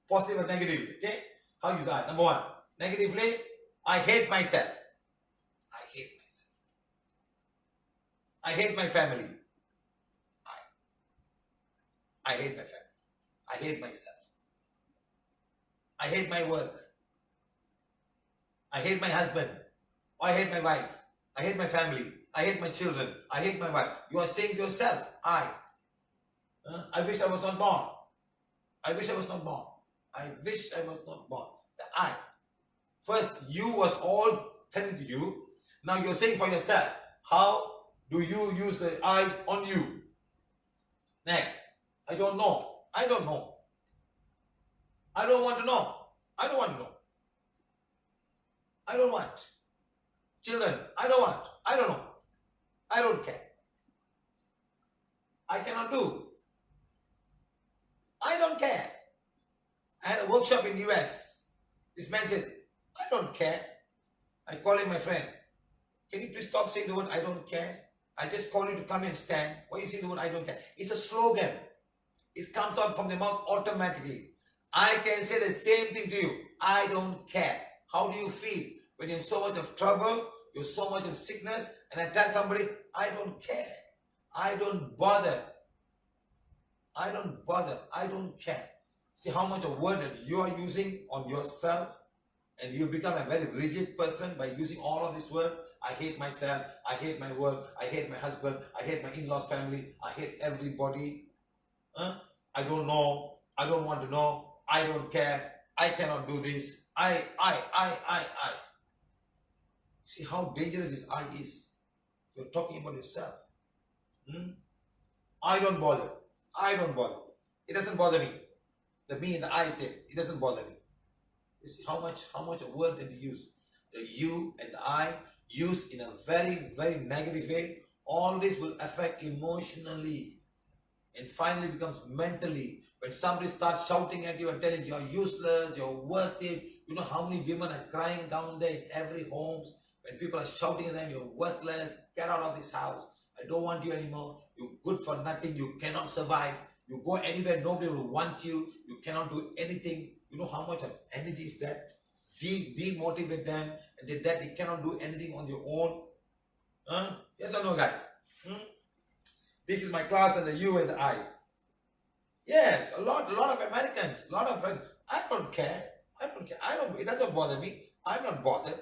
Positive and negative. Okay? How use I? Number one. Negatively, I hate myself. I hate myself. I hate my family. I hate my family. I hate myself. I hate my work. I hate my husband. I hate my wife. I hate my family. I hate my children. I hate my wife. You are saying to yourself, I wish I was not born. I wish I was not born. I wish I was not born. The I. First, you was all telling to you. Now you're saying for yourself. How do you use the I on you? Next. I don't know. I don't know. I don't want to know. I don't want to know. I don't want. Children, I don't want. I don't know. I don't care. I cannot do. I don't care. I had a workshop in US. This man said, I don't care. I called him my friend. Can you please stop saying the word I don't care? I just call you to come and stand. Why you say the word I don't care? It's a slogan. It comes out from the mouth automatically. I can say the same thing to you. I don't care. How do you feel when you're in so much of trouble, you're so much of sickness, and I tell somebody, I don't care. I don't bother. I don't bother. I don't care. See how much of word that you are using on yourself, and you become a very rigid person by using all of this word. I hate myself. I hate my work. I hate my husband. I hate my in-laws family. I hate everybody. I don't know. I don't want to know. I don't care. I cannot do this. I. See how dangerous this I is. You're talking about yourself. I don't bother. I don't bother. It doesn't bother me. The me and the I say, it doesn't bother me. You see how much a word that you use. The you and the I used in a very, very negative way. All this will affect emotionally and finally becomes mentally. When somebody starts shouting at you and telling you're useless, you're worth it. You know how many women are crying down there in every home when people are shouting at them, you're worthless, get out of this house. I don't want you anymore. You're good for nothing. You cannot survive. You go anywhere, nobody will want you. You cannot do anything. You know how much of energy is that? Demotivate them, and that they cannot do anything on their own. Huh? Yes or no, guys? This is my class and the you and the I. Yes, a lot of Americans, I don't care. It doesn't bother me. I'm not bothered.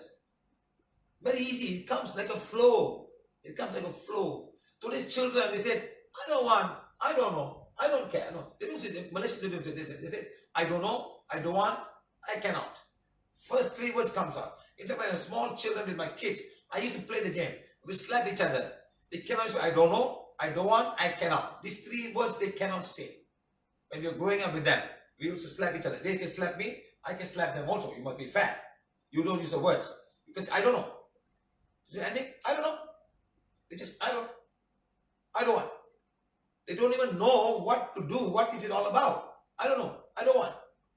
Very easy. It comes like a flow. Today's children, they said, I don't want, I don't know, I don't care. No, they don't say, Malaysians didn't say, they said, I don't know, I don't want, I cannot. First 3 words comes out. In fact, when I was small children with my kids, I used to play the game. We slap each other. They cannot say, I don't know, I don't want, I cannot. These 3 words they cannot say. When you're growing up with them, we used to slap each other. They can slap me, I can slap them also. You must be fair. You don't use the words. You can say, I don't know. And they, I don't know. They just, I don't want. They don't even know what to do. What is it all about? I don't know. I don't want.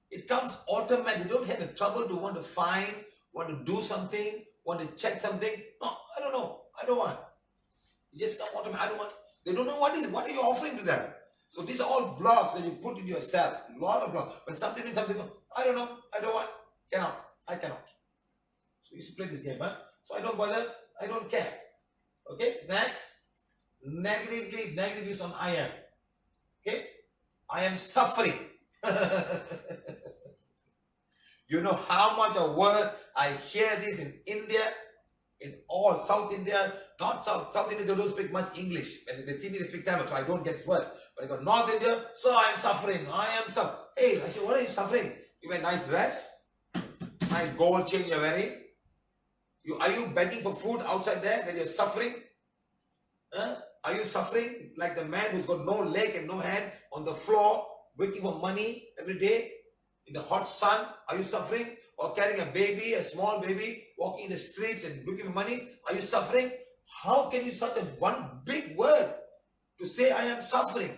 It comes automatic. They don't have the trouble to want to find, want to do something, want to check something. No, I don't know. I don't want. It just come automatic. I don't want. They don't know what are you offering to them. So these are all blocks that you put into yourself. A lot of blocks. When something means something, I don't know. I don't want. Cannot. I cannot. So you used to play this game, huh? So I don't bother. I don't care. Okay, next. Negative views on I am. Okay, I am suffering. You know how much of word I hear this in India, in all South India, not South India, they don't speak much English. When they see me, they speak Tamil, so I don't get this word. But I go North India, so I am suffering. Hey, I say, what are you suffering? You wear nice dress, nice gold chain you're wearing. Are you begging for food outside there that you're suffering? Huh? Are you suffering like the man who's got no leg and no hand on the floor, waiting for money every day in the hot sun? Are you suffering? Or carrying a baby, a small baby, walking in the streets and looking for money? Are you suffering? How can you such a one big word to say I am suffering?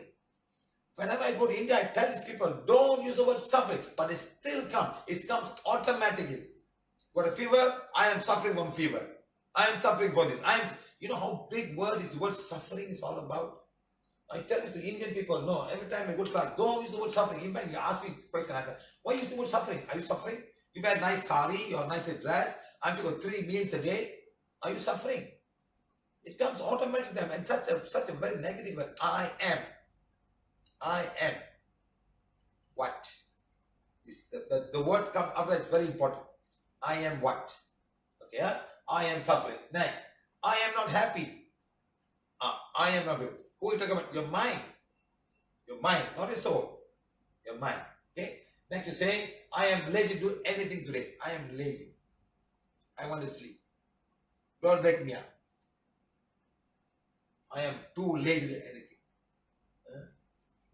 Whenever I go to India, I tell these people, don't use the word suffering, but it still comes. It comes automatically. Got a fever? I am suffering from fever. I am suffering for this. You know how big word this word suffering is all about? I tell this to Indian people, no, every time I go to class, don't use the word suffering. In fact, you ask me a question like that. Why use the word suffering? Are you suffering? You wear a nice sari, you're nice dress, I'm sure you got 3 meals a day. Are you suffering? It comes automatically to them, and such a very negative word. I am. What? The word comes after, it's very important. I am what? Okay, huh? I am suffering. Next. I am not happy. I am not happy. Who are you talking about? Your mind. Your mind, not your soul. Your mind. Okay? Next you're saying, I am lazy to do anything today. I am lazy. I want to sleep. Don't wake me up. I am too lazy to do anything.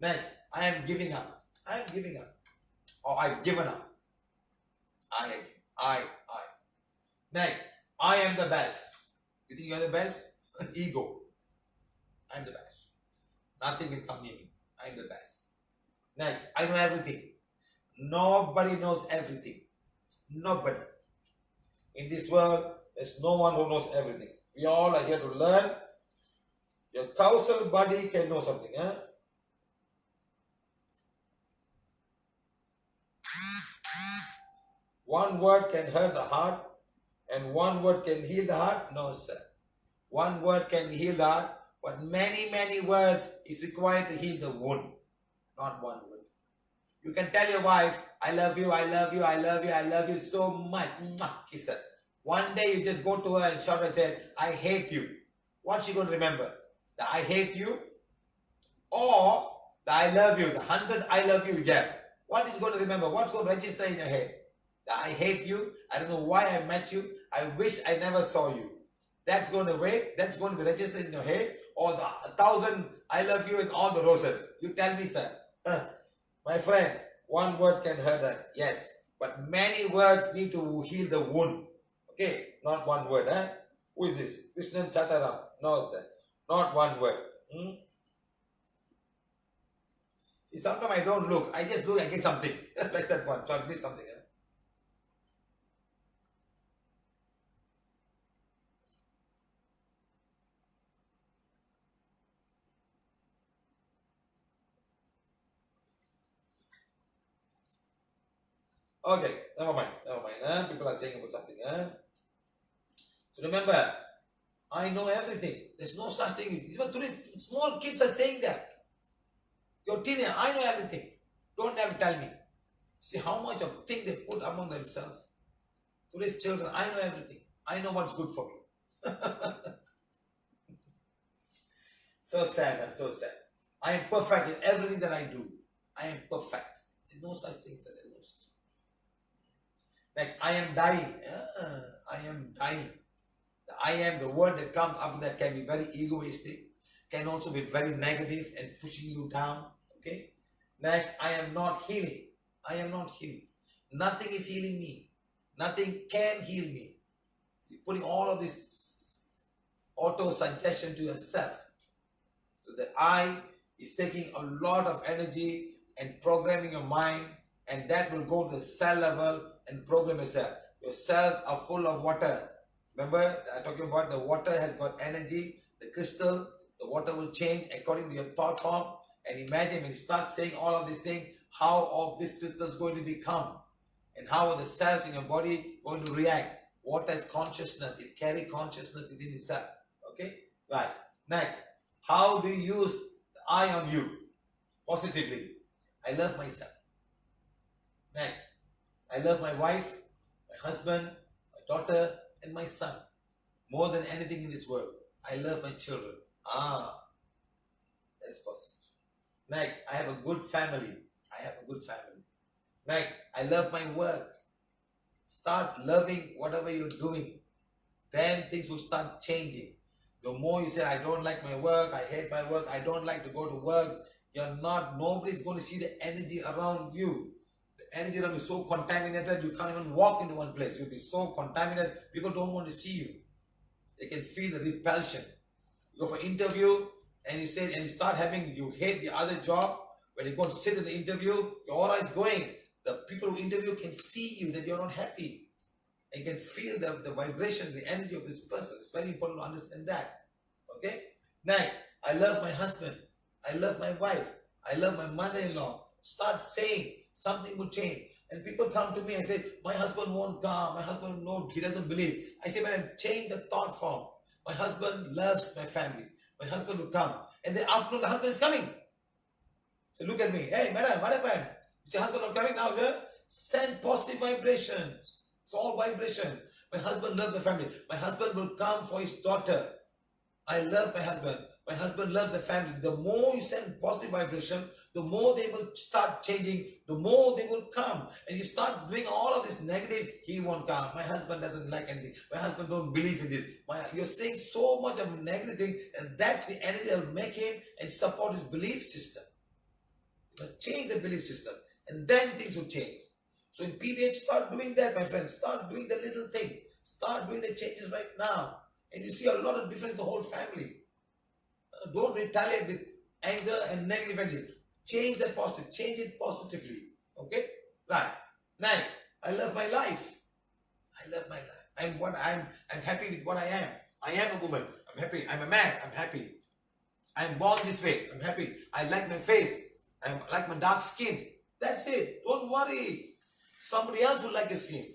Next, I am giving up. I am giving up. Or I've given up. I. Next, I am the best. You think you are the best? Ego. I'm the best. Nothing can come near me. I'm the best. Next, I know everything. Nobody knows everything. Nobody. In this world, there's no one who knows everything. We all are here to learn. Your causal body can know something. Huh? One word can hurt the heart, and one word can heal the heart. No, sir. One word can heal the heart, but many words is required to heal the wound. Not one word. You can tell your wife, I love you, I love you, I love you, I love you so much. Kiss her. One day you just go to her and shout and say, I hate you. What's she going to remember? The I hate you? Or the I love you, the 100 I love you get. What is going to remember? What's going to register in your head? The I hate you. I don't know why I met you. I wish I never saw you. That's going to wait. That's going to be registered in your head. Or the 1,000 I love you and all the roses. You tell me, sir. My friend, one word can hurt that. Yes. But many words need to heal the wound. Okay? Not one word. Who is this? Krishnan Chataram. No, sir. Not one word. See, sometimes I don't look. I just look and get something. Like that one. So I miss something. Okay, never mind. People are saying about something. So remember, I know everything. There's no such thing. Even today, small kids are saying that. Your teenager, I know everything. Don't ever tell me. See how much of thing they put among themselves. Today's children, I know everything. I know what's good for me. So sad, man, so sad. I am perfect in everything that I do. I am perfect. There's no such thing, sir. There's no such thing. Next, I am dying. I am dying. The I am, the word that comes after that can be very egoistic, can also be very negative and pushing you down. Okay. Next, I am not healing. I am not healing. Nothing is healing me. Nothing can heal me. So you're putting all of this auto suggestion to yourself. So the I is taking a lot of energy and programming your mind, and that will go to the cell level and program yourself. Your cells are full of water. Remember, I'm talking about the water has got energy, the crystal, the water will change according to your thought form. And imagine when you start saying all of these things, how of this crystal is going to become, and how are the cells in your body going to react. Water is consciousness, it carries consciousness within itself. Okay? Right. Next, how do you use the I on you? Positively. I love myself. Next, I love my wife, my husband, my daughter, and my son more than anything in this world. I love my children. That's positive. Next, I have a good family. I have a good family. Next, I love my work. Start loving whatever you're doing. Then things will start changing. The more you say, I don't like my work, I hate my work, I don't like to go to work, nobody's going to see the energy around you. The energy around you is so contaminated, you can't even walk into one place. You'll be so contaminated, people don't want to see you. They can feel the repulsion. You go for interview, and you start having, you hate the other job. When you go and sit in the interview, your aura is going. The people who interview can see you that you're not happy. And you can feel the vibration, the energy of this person. It's very important to understand that. Okay? Next, I love my husband. I love my wife. I love my mother-in-law. Start saying something will change. And people come to me and say, my husband won't come. My husband, no, he doesn't believe. I say, man, change the thought form. My husband loves my family. My husband will come. And the afternoon, the husband is coming. So look at me. Hey, madam, what happened? Is your husband not coming now, sir? Send positive vibrations. It's all vibration. My husband loves the family. My husband will come for his daughter. I love my husband. My husband loves the family. The more you send positive vibration, the more they will start changing, the more they will come. And you start doing all of this negative, he won't come. My husband doesn't like anything. My husband don't believe in this. You're saying so much of negative thing, and that's the energy that will make him and support his belief system. You must change the belief system, and then things will change. So in PVH, start doing that, my friends. Start doing the little thing. Start doing the changes right now. And you see a lot of difference in the whole family. Don't retaliate with anger and negative energy. Change that positive. Change it positively. Okay? Right. Next. I love my life. I love my life. I'm happy with what I am. I am a woman. I'm happy. I'm a man. I'm happy. I'm born this way. I'm happy. I like my face. I like my dark skin. That's it. Don't worry. Somebody else will like your skin.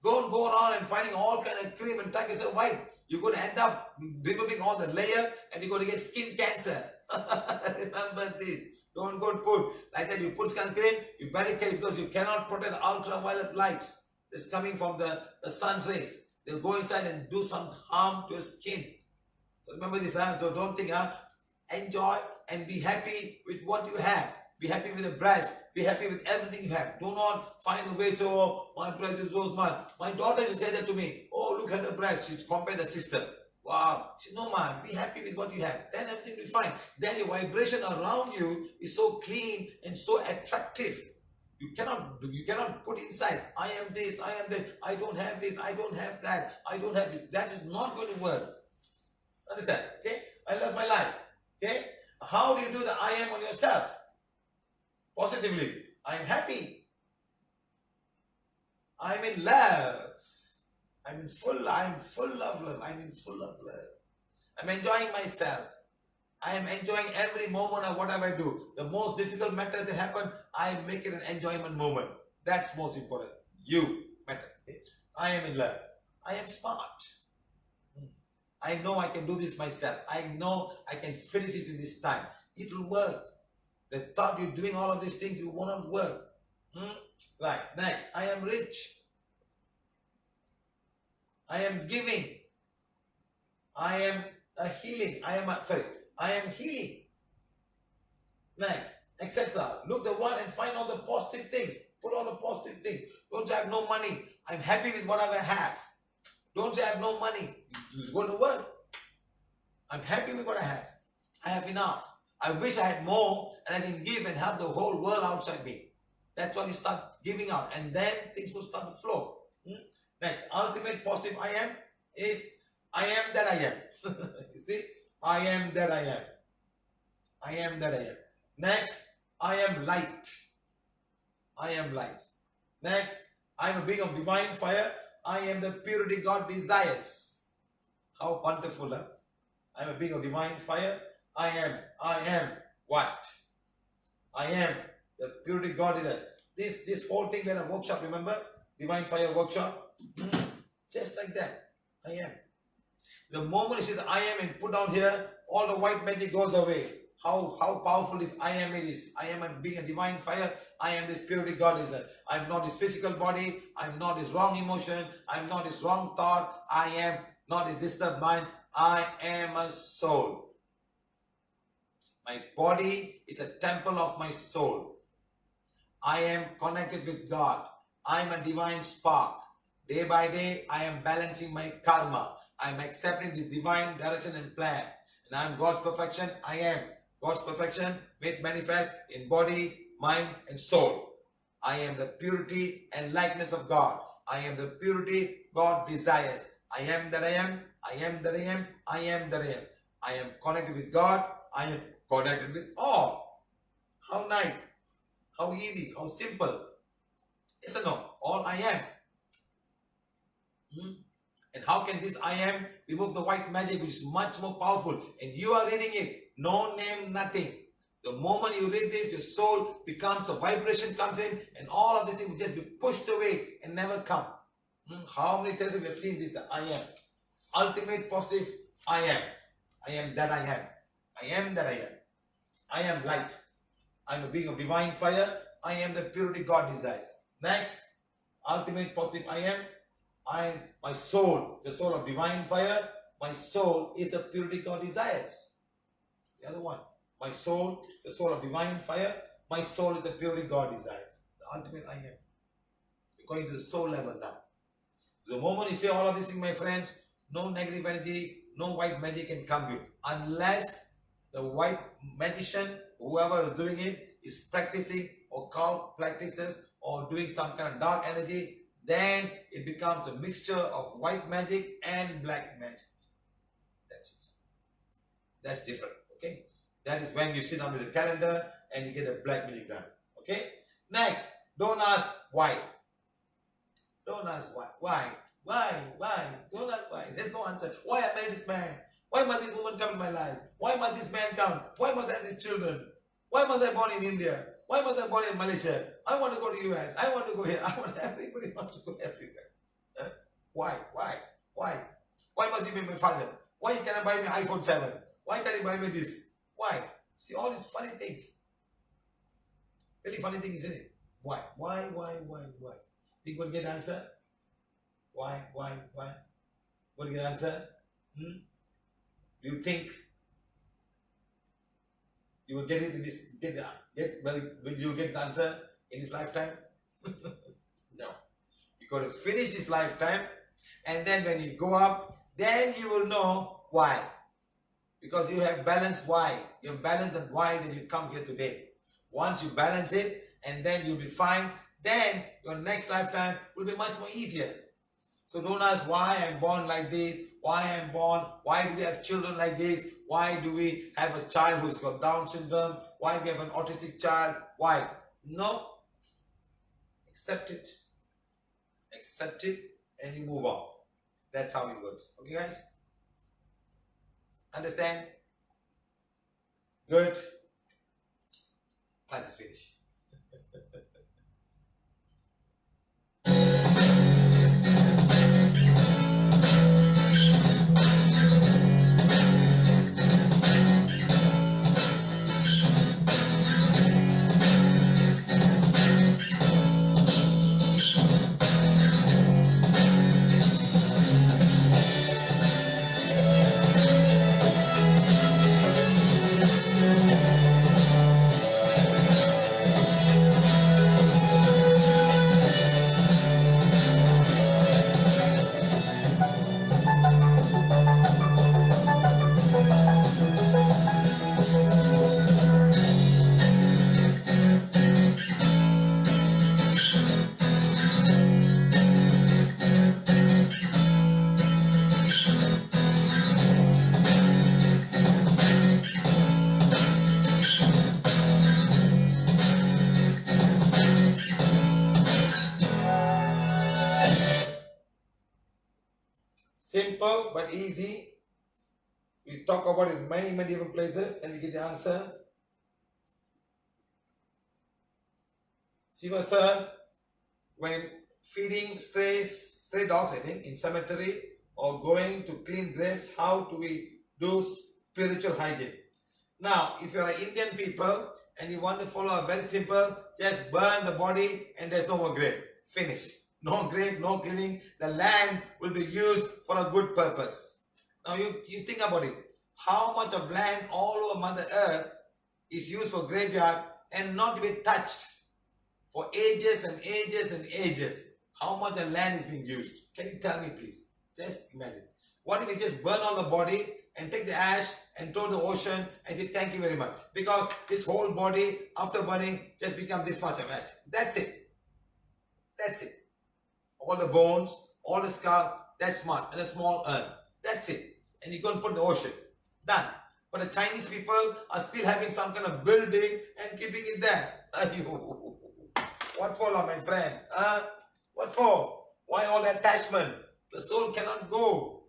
Don't go around and finding all kind of cream and tuck yourself white. You're going to end up removing all the layer and you're going to get skin cancer. Remember this. Don't go and put like that. You put skin cream, you better carry because you cannot protect the ultraviolet lights that's coming from the sun's rays. They'll go inside and do some harm to your skin. So remember this. So don't think, enjoy and be happy with what you have. Be happy with the breast. Be happy with everything you have. Do not find a way, so my breast is so small. My daughter used to say that to me. Oh, look at the breast. She'd compare the sister. Wow. She said, no, man, be happy with what you have. Then everything will be fine. Then your vibration around you is so clean and so attractive. You cannot put inside, I am this, I am that, I don't have this, I don't have that, I don't have this. That is not going to work. Understand? Okay? I love my life. Okay? How do you do the I am on yourself? Positively. I'm happy. I'm in love. I'm full of love. I'm in full of love. I'm enjoying myself. I am enjoying every moment of whatever I do. The most difficult matter that happen, I make it an enjoyment moment. That's most important. You matter. I am in love. I am smart. I know I can do this myself. I know I can finish it in this time. It will work. The thought you're doing all of these things, you will not work. Right. Next, I am rich. I am giving. I am healing. I am healing. Next, etc. Look the one and find all the positive things. Put all the positive things. Don't say I have no money. I'm happy with whatever I have. Don't say I have no money. It's going to work. I'm happy with what I have. I have enough. I wish I had more and I can give and help the whole world outside me. That's when you start giving out and then things will start to flow. Next, ultimate positive I am is I am that I am. You see? I am that I am. I am that I am. Next, I am light. I am light. Next, I am a being of divine fire. I am the purity God desires. How wonderful, huh? I am a being of divine fire. I am what? I am the purity God desires. This whole thing we had a workshop, remember? Divine fire workshop. Just like that. I am. The moment you see the I am and put down here, all the white magic goes away. How powerful this I am is. I am being a divine fire. I am this purity God is. I am not this physical body. I am not this wrong emotion. I am not this wrong thought. I am not this disturbed mind. I am a soul. My body is a temple of my soul. I am connected with God. I am a divine spark. Day by day, I am balancing my karma. I am accepting this divine direction and plan. And I am God's perfection. I am God's perfection made manifest in body, mind, and soul. I am the purity and likeness of God. I am the purity God desires. I am that I am. I am that I am. I am that I am. I am connected with God. I am connected with all. How nice. How easy. How simple. Yes or no? All I am. And how can this I am remove the white magic, which is much more powerful? And you are reading it. No name, nothing. The moment you read this, your soul becomes a vibration comes in, and all of these things will just be pushed away and never come. How many times have you seen this? The I am. Ultimate positive I am. I am that I am. I am that I am. I am light. I am a being of divine fire. I am the purity God desires. Next, ultimate positive I am. I am my soul, the soul of divine fire. My soul is the purity God desires. The other one. My soul, the soul of divine fire. My soul is the purity God desires. The ultimate I am. You're going to the soul level now. The moment you say all of these things, my friends, no negative energy, no white magic can come you. Unless the white magician, whoever is doing it, is practicing or occult practices or doing some kind of dark energy, then it becomes a mixture of white magic and black magic. That's it. That's different. Okay? That is when you sit under the calendar and you get a black magic done. Okay? Next, don't ask why. Don't ask why. Why? Don't ask why. There's no answer. Why I married this man? Why must this woman come in my life? Why must this man come? Why must I have these children? Why must I born in India? Why must I born in Malaysia? I want to go to US. I want to go here. Everybody wants to go everywhere. Huh? Why? Why must he be my father? Why can't I buy me iPhone 7? Why can't he buy me this? Why? See all these funny things. Really funny thing, isn't it? Why? Think we'll get answer? Why? Will you get answer? Do you think you will get it in this? Will you get this answer in this lifetime? No. You got to finish this lifetime, and then when you go up, then you will know why. Because you have balanced why. You have balanced the why that you come here today. Once you balance it, and then you'll be fine, then your next lifetime will be much more easier. So don't ask why I'm born like this, why I'm born, why do we have children like this, why do we have a child who's got Down syndrome, why we have an autistic child, why? No. Accept it, and you move on. That's how it works. Okay, guys? Understand? Good. Class is finished. Simple but easy. We talk about it in many different places and we get the answer. Siva sir, when feeding stray dogs, I think, in cemetery or going to clean graves, how do we do spiritual hygiene? Now, if you are Indian people and you want to follow a very simple, just burn the body and there's no more grave. Finish. No grave, no cleaning. The land will be used for a good purpose. Now you think about it. How much of land all over Mother Earth is used for graveyard and not to be touched for ages and ages and ages? How much the land is being used? Can you tell me please? Just imagine. What if we just burn all the body and take the ash and throw the ocean and say thank you very much? Because this whole body after burning just become this much of ash. That's it. That's it. All the bones, all the skull, that's smart. And a small urn. That's it. And you're going to put in the ocean. Done. But the Chinese people are still having some kind of building and keeping it there. What for, my friend? What for? Why all the attachment? The soul cannot go.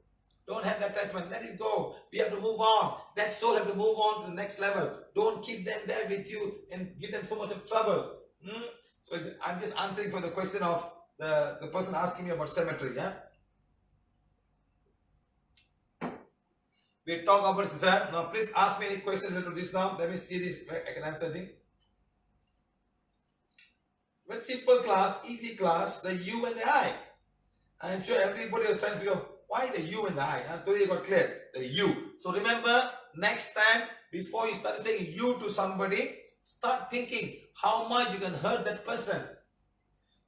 Don't have that attachment. Let it go. We have to move on. That soul have to move on to the next level. Don't keep them there with you and give them so much of trouble. So I'm just answering for the question of the person asking me about cemetery. Yeah. We talk about this. Now please ask me any questions related to this now. Let me see this. I can answer things. Very simple class, easy class, the U and the I. I'm sure everybody was trying to figure out why the U and the I. Today you got clear. The U. So remember, next time, before you start saying you to somebody, start thinking how much you can hurt that person.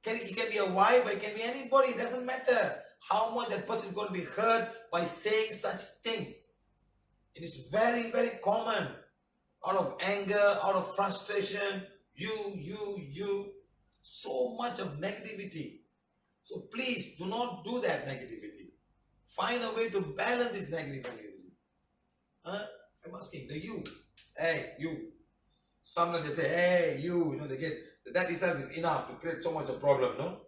It can be a wife, it can be anybody, it doesn't matter. How much that person is going to be hurt by saying such things. It is very common. Out of anger, out of frustration, you. So much of negativity. So please do not do that negativity. Find a way to balance this negativity. I'm asking the you. Hey, you. Sometimes they say, hey, you. They get that itself is enough to create so much of problem, no?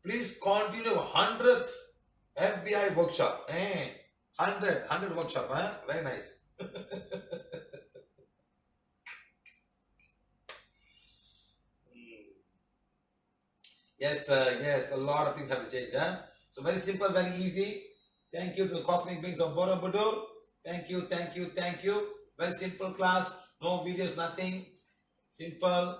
Please continue 100th FBI workshop. 100 workshop, Very nice. Yes, a lot of things have to change, So very simple, very easy. Thank you to the Cosmic Beings of Borobudur. Thank you. Very simple class, no videos, nothing. Simple.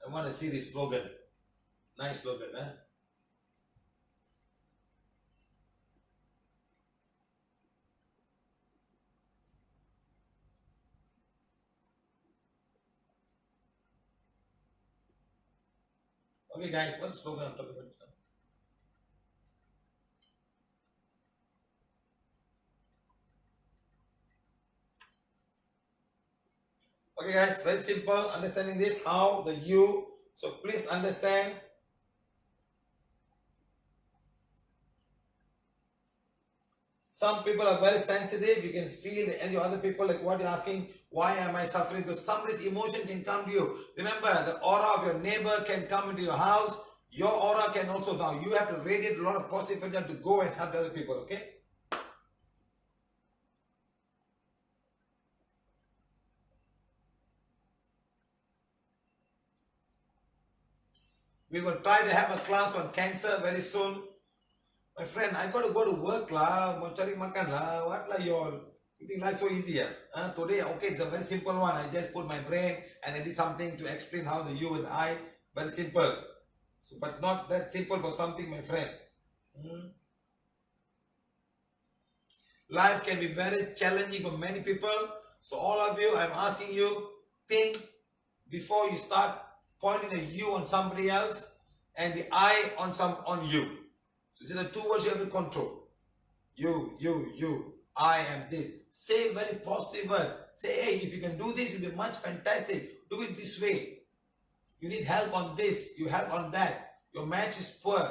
I want to see this slogan. Nice slogan, Okay, guys, what's the slogan I'm talking about? Okay, guys, very simple. Understanding this, how the you. So please understand. Some people are very sensitive. You can feel and your other people like what you're asking. Why am I suffering? Because somebody's emotion can come to you. Remember, the aura of your neighbor can come into your house. Your aura can also now. You have to radiate a lot of positive energy to go and help the other people. Okay. We will try to have a class on cancer very soon. My friend, I got to go to work lah. Mau cari makan lah. What lah you all? You think life so easy? Today, okay, it's a very simple one. I just put my brain and I did something to explain how the you and I. Very simple. So, but not that simple for something, my friend. Life can be very challenging for many people. So all of you, I'm asking you, think before you start pointing the you on somebody else and the I on you. So these are the two words you have to control. You. I am this. Say very positive words. Say, hey, if you can do this, it will be much fantastic. Do it this way. You need help on this. You help on that. Your maths is poor.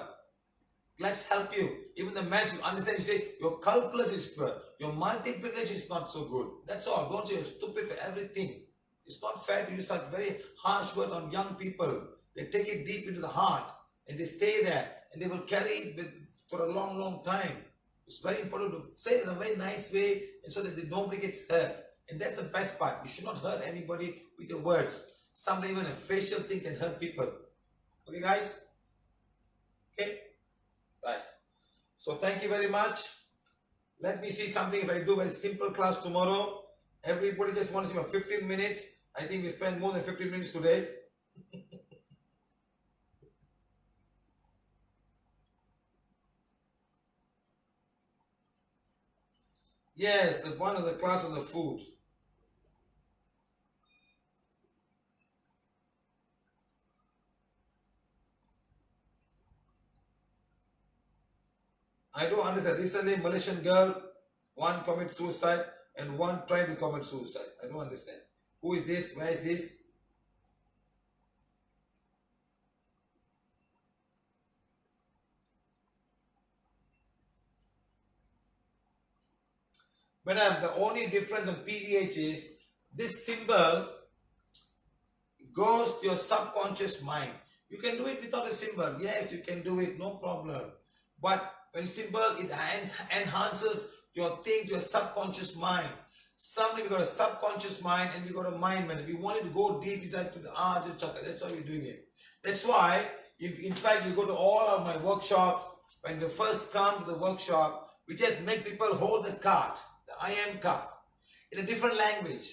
Let's help you. Even the maths, you understand, you say, your calculus is poor. Your multiplication is not so good. That's all. Don't say you're stupid for everything. It's not fair to use such very harsh word on young people. They take it deep into the heart and they stay there and they will carry it for a long, long time. It's very important to say it in a very nice way and so that nobody gets hurt. And that's the best part. You should not hurt anybody with your words. Sometimes even a facial thing can hurt people. Okay, guys? Okay? Right. So thank you very much. Let me see something if I do a very simple class tomorrow. Everybody just wants to see 15 minutes. I think we spent more than 15 minutes today. Yes, the one of the class on the food. I don't understand. Recently, Malaysian girl, one commit suicide and one trying to commit suicide. I don't understand. Who is this? Where is this? Madam, the only difference on PVH is this symbol goes to your subconscious mind. You can do it without a symbol. Yes, you can do it, no problem. But when symbol, it enhances your thing to your subconscious mind. Somebody we got a subconscious mind and we got a mind. If we wanted to go deep inside to the Ajna Chakra, that's why we're doing it. That's why, if in fact you go to all of my workshops, when we first come to the workshop, we just make people hold the card, the I am card, in a different language.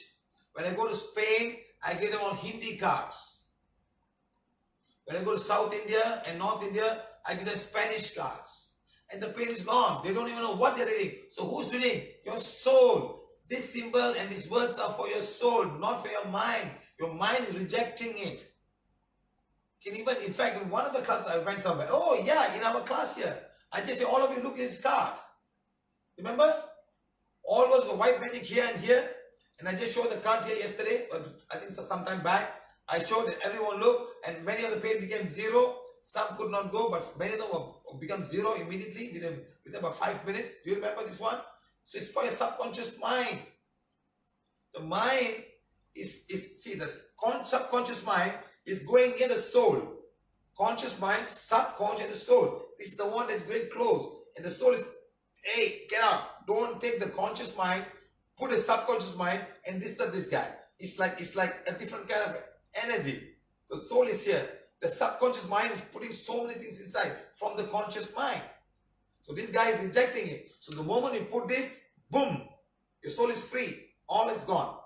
When I go to Spain, I give them all Hindi cards. When I go to South India and North India, I give them Spanish cards. And the pain is gone. They don't even know what they're reading. So who's reading? Your soul. This symbol and these words are for your soul, not for your mind. Your mind is rejecting it. Can even, in fact, in one of the classes I went somewhere. Oh yeah, in our class here. I just say, all of you look at this card. Remember? All of us got white magic here and here. And I just showed the cards here yesterday, or I think sometime back. I showed that everyone looked, and many of the pain became zero. Some could not go, but many of them become zero immediately within about 5 minutes. Do you remember this one? So it's for your subconscious mind. The mind is see, the subconscious mind is going near the soul. Conscious mind, subconscious, and the soul. This is the one that's very close. And the soul is, hey, get out. Don't take the conscious mind, put a subconscious mind and disturb this guy. It's like a different kind of energy. The soul is here. The subconscious mind is putting so many things inside from the conscious mind. So this guy is rejecting it. So the moment you put this, boom, your soul is free. All is gone.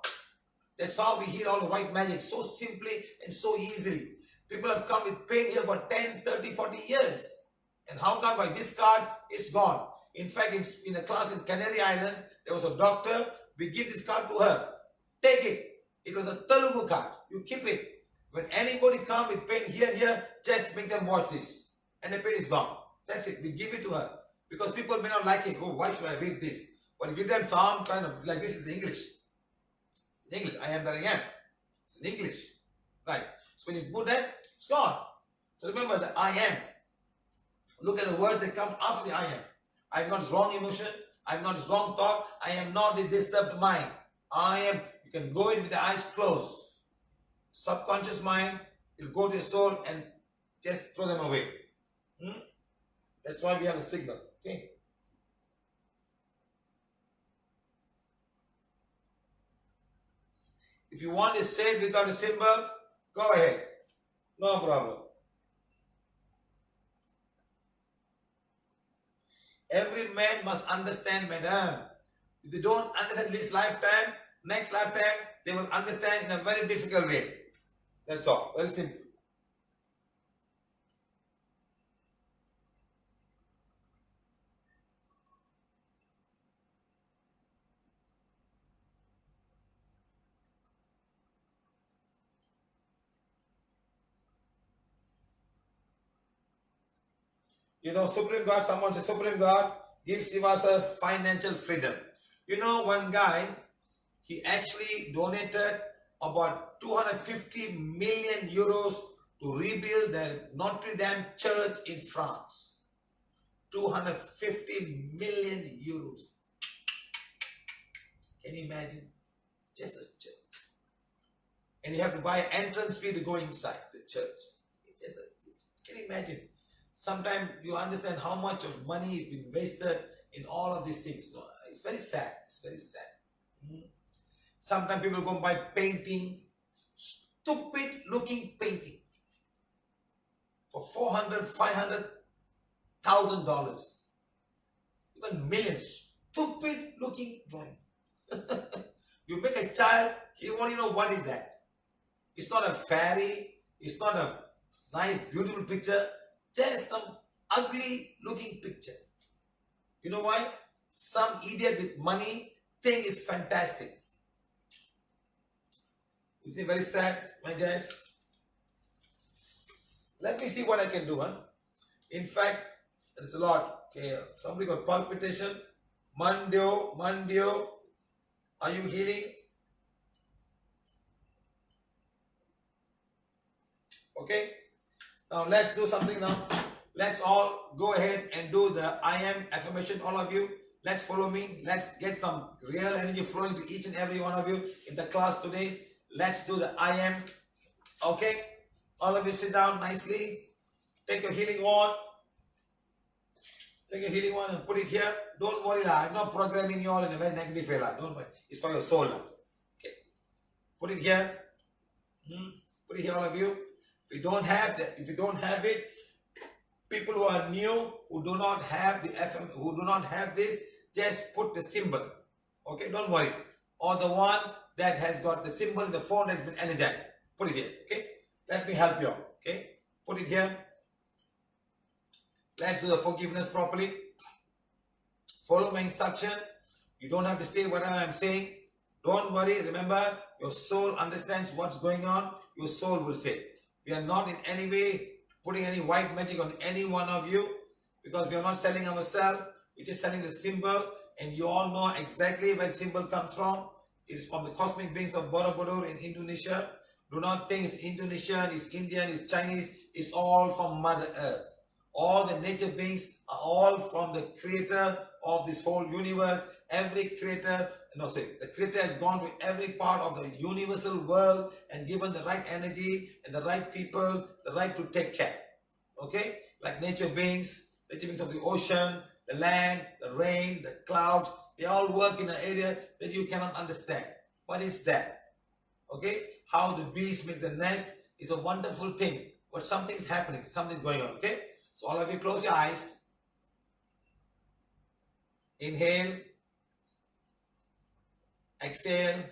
That's how we heal all the white magic so simply and so easily. People have come with pain here for 10, 30, 40 years. And how come by this card, it's gone. In fact, in a class in Canary Island, there was a doctor. We give this card to her. Take it. It was a Telugu card. You keep it. When anybody comes with pain here and here, just make them watch this. And the pain is gone. That's it. We give it to her. Because people may not like it. Oh, why should I read this? But give them some kind of, like this is the English. In English, I am that I am. It's in English. Right. So when you put that, it's gone. So remember the I am. Look at the words that come after the I am. I am not wrong emotion. I am not wrong thought. I am not the disturbed mind. I am, you can go in with the eyes closed. Subconscious mind, you'll go to your soul and just throw them away. That's why we have a signal. Okay. If you want to say it without a symbol, go ahead. No problem. Every man must understand, madam. If they don't understand this lifetime, next lifetime, they will understand in a very difficult way. That's all. Very simple. You know, Supreme God, someone said, Supreme God gives Sivasa financial freedom. You know, one guy, he actually donated about 250 million euros to rebuild the Notre Dame church in France. 250 million euros. Can you imagine? Just a church. and you have to buy entrance fee to go inside the church. Can you imagine? Sometimes you understand how much of money is being wasted in all of these things. No, it's very sad. It's very sad. Sometimes people go and buy painting, stupid looking painting for $400,000, $500,000, even millions. Stupid looking drawing. You make a child, he won't even know what is that. It's not a fairy. It's not a nice, beautiful picture. Just some ugly looking picture. You know why? Some idiot with money think it's fantastic. Isn't it very sad, my guys? Let me see what I can do. In fact, there's a lot. Okay, somebody got palpitation. Mandio, are you healing? Okay. Now let's do something now. Let's all go ahead and do the I am affirmation, all of you. Let's follow me. Let's get some real energy flowing to each and every one of you in the class today. Let's do the I am. Okay. All of you sit down nicely. Take your healing wand. Take your healing wand and put it here. Don't worry, I'm not programming you all in a very negative way. Don't worry. It's for your soul now. Okay. Put it here. Put it here, all of you. If you don't have that, if you don't have it, people who are new, who do not have the FM, who do not have this, just put the symbol. Okay, don't worry. Or the one that has got the symbol in the phone has been energized. Put it here. Okay. Let me help you. Okay. Put it here. Let's do the forgiveness properly. Follow my instruction. You don't have to say whatever I'm saying. Don't worry. Remember, your soul understands what's going on. Your soul will say. We are not in any way putting any white magic on any one of you, because we are not selling ourselves. We're just selling the symbol, and you all know exactly where the symbol comes from. It is from the cosmic beings of Borobudur in Indonesia. Do not think it's Indonesian, it's Indian, it's Chinese. It's all from Mother Earth. All the nature beings are all from the creator of this whole universe. Every creator, the creator has gone to every part of the universal world and given the right energy and the right people, the right to take care. Okay? Like nature beings of the ocean, the land, the rain, the clouds, they all work in an area that you cannot understand. What is that? Okay? How the bees make the nest is a wonderful thing. But something's happening, something's going on. Okay? So all of you close your eyes. Inhale. Exhale.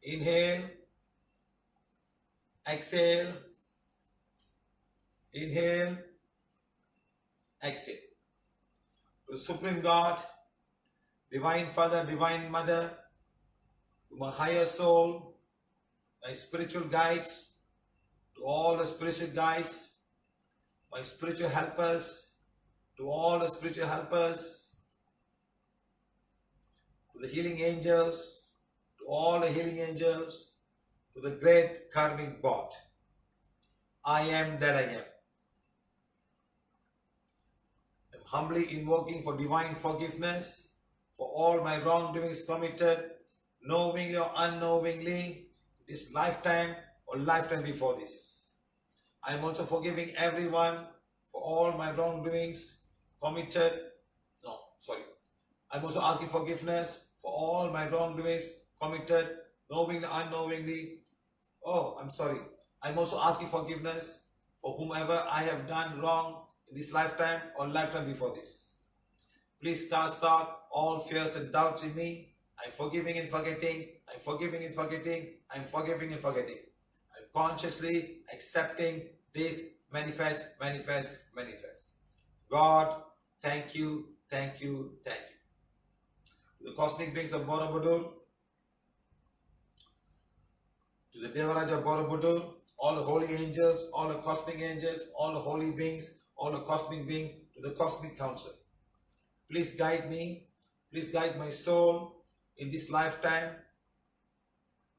Inhale. Exhale. Inhale. Exhale. To Supreme God, Divine Father, Divine Mother, to my higher soul, my spiritual guides, to all the spiritual guides, my spiritual helpers, to all the spiritual helpers, to the healing angels, to all the healing angels, to the great karmic God. I am that I am. I am humbly invoking for divine forgiveness for all my wrongdoings committed, knowingly or unknowingly, this lifetime or lifetime before this. I am also forgiving everyone for all my wrongdoings committed. I'm also asking forgiveness for all my wrongdoings committed, knowingly, unknowingly. Oh, I'm sorry. I'm also asking forgiveness for whomever I have done wrong in this lifetime or lifetime before this. Please cast out all fears and doubts in me. I'm forgiving and forgetting. I'm forgiving and forgetting. I'm forgiving and forgetting. I'm consciously accepting this manifest. God, thank you, thank you, thank you. To the cosmic beings of Borobudur, to the Devaraja of Borobudur, all the holy angels, all the cosmic angels, all the holy beings, all the cosmic beings, to the cosmic council. Please guide me, please guide my soul in this lifetime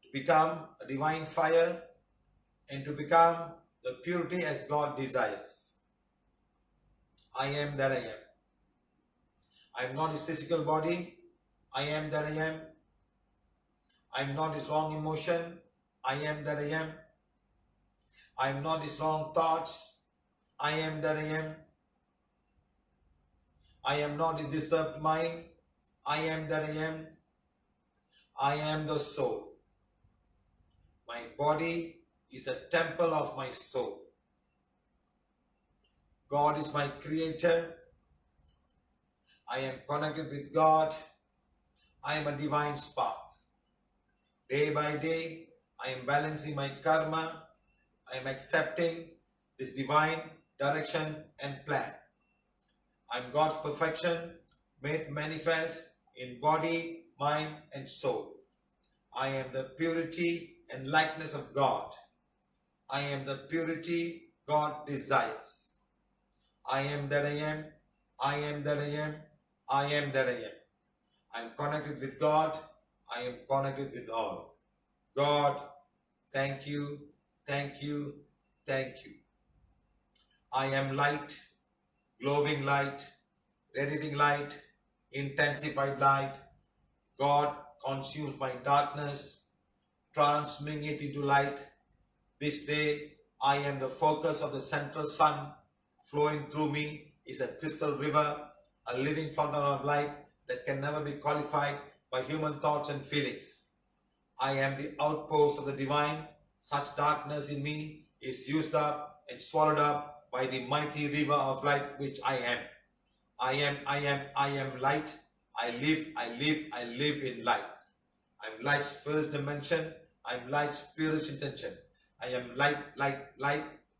to become a divine fire and to become the purity as God desires. I am that I am. I am not his physical body. I am that I am. I'm not this wrong emotion. I am that I am. I'm not these wrong thoughts. I am that I am. I am not this disturbed mind. I am that I am. I am the soul. My body is a temple of my soul. God is my creator. I am connected with God. I am a divine spark. Day by day, I am balancing my karma. I am accepting this divine direction and plan. I am God's perfection made manifest in body, mind, and soul. I am the purity and likeness of God. I am the purity God desires. I am that I am. I am that I am. I am that I am. I am connected with God. I am connected with all. God, thank you, thank you, thank you. I am light, glowing light, radiating light, intensified light. God consumes my darkness, transforming it into light. This day, I am the focus of the central sun. Flowing through me is a crystal river, a living fountain of light that can never be qualified by human thoughts and feelings. I am the outpost of the divine. Such darkness in me is used up and swallowed up by the mighty river of light which I am. I am light. I live in light. I'm light's first dimension. I'm light's purest intention. I am light,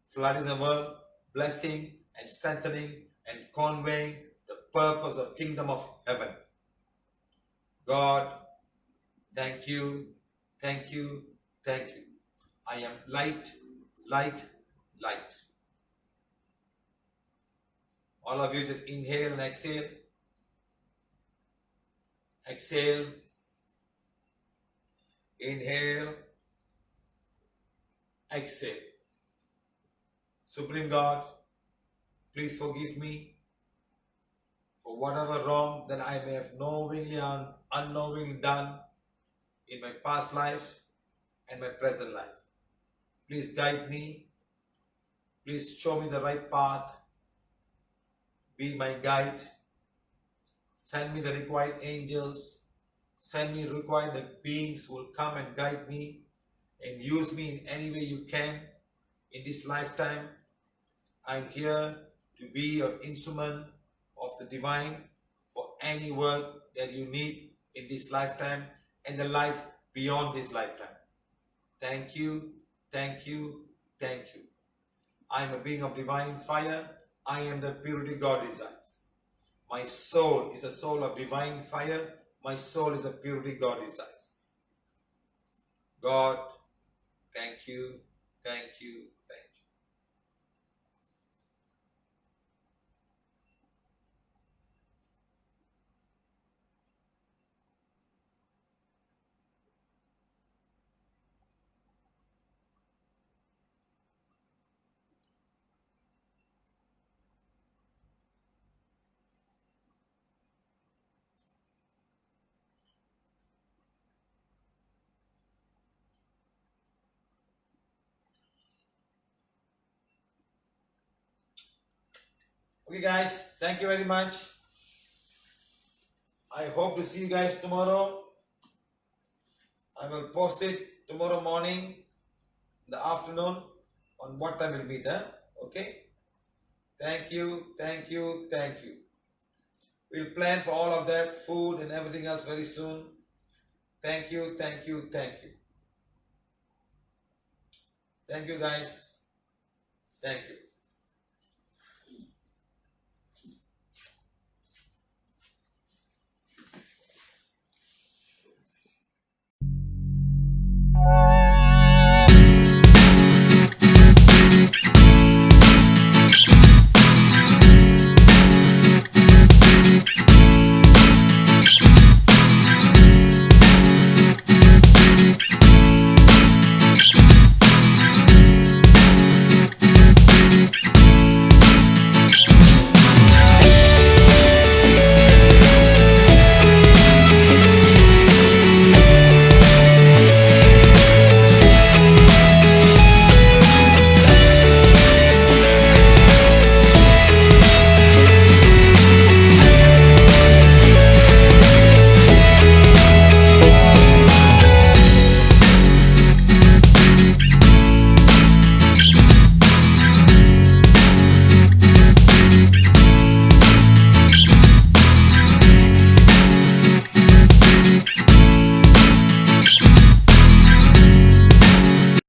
flooding the world, blessing and strengthening and conveying the purpose of kingdom of heaven. God, thank you, thank you, thank you. I am light, light, light. All of you just inhale and exhale. Exhale. Inhale. Exhale. Supreme God, please forgive me for whatever wrong that I may have knowingly and unknowingly done in my past lives and my present life. Please guide me. Please show me the right path. Be my guide. Send me the required angels. Send me required beings who will come and guide me and use me in any way you can in this lifetime. I'm here to be your instrument of the divine for any work that you need in this lifetime and the life beyond this lifetime. Thank you, thank you, thank you. I am a being of divine fire. I am the purity God desires. My soul is a soul of divine fire. My soul is the purity God desires. God, thank you, thank you, thank you. Okay guys, thank you very much. I hope to see you guys tomorrow. I will post it tomorrow morning, in the afternoon, on what time we'll meet, huh? Okay? Thank you, thank you, thank you. We'll plan for all of that, food and everything else very soon. Thank you, thank you, thank you. Thank you guys. Thank you.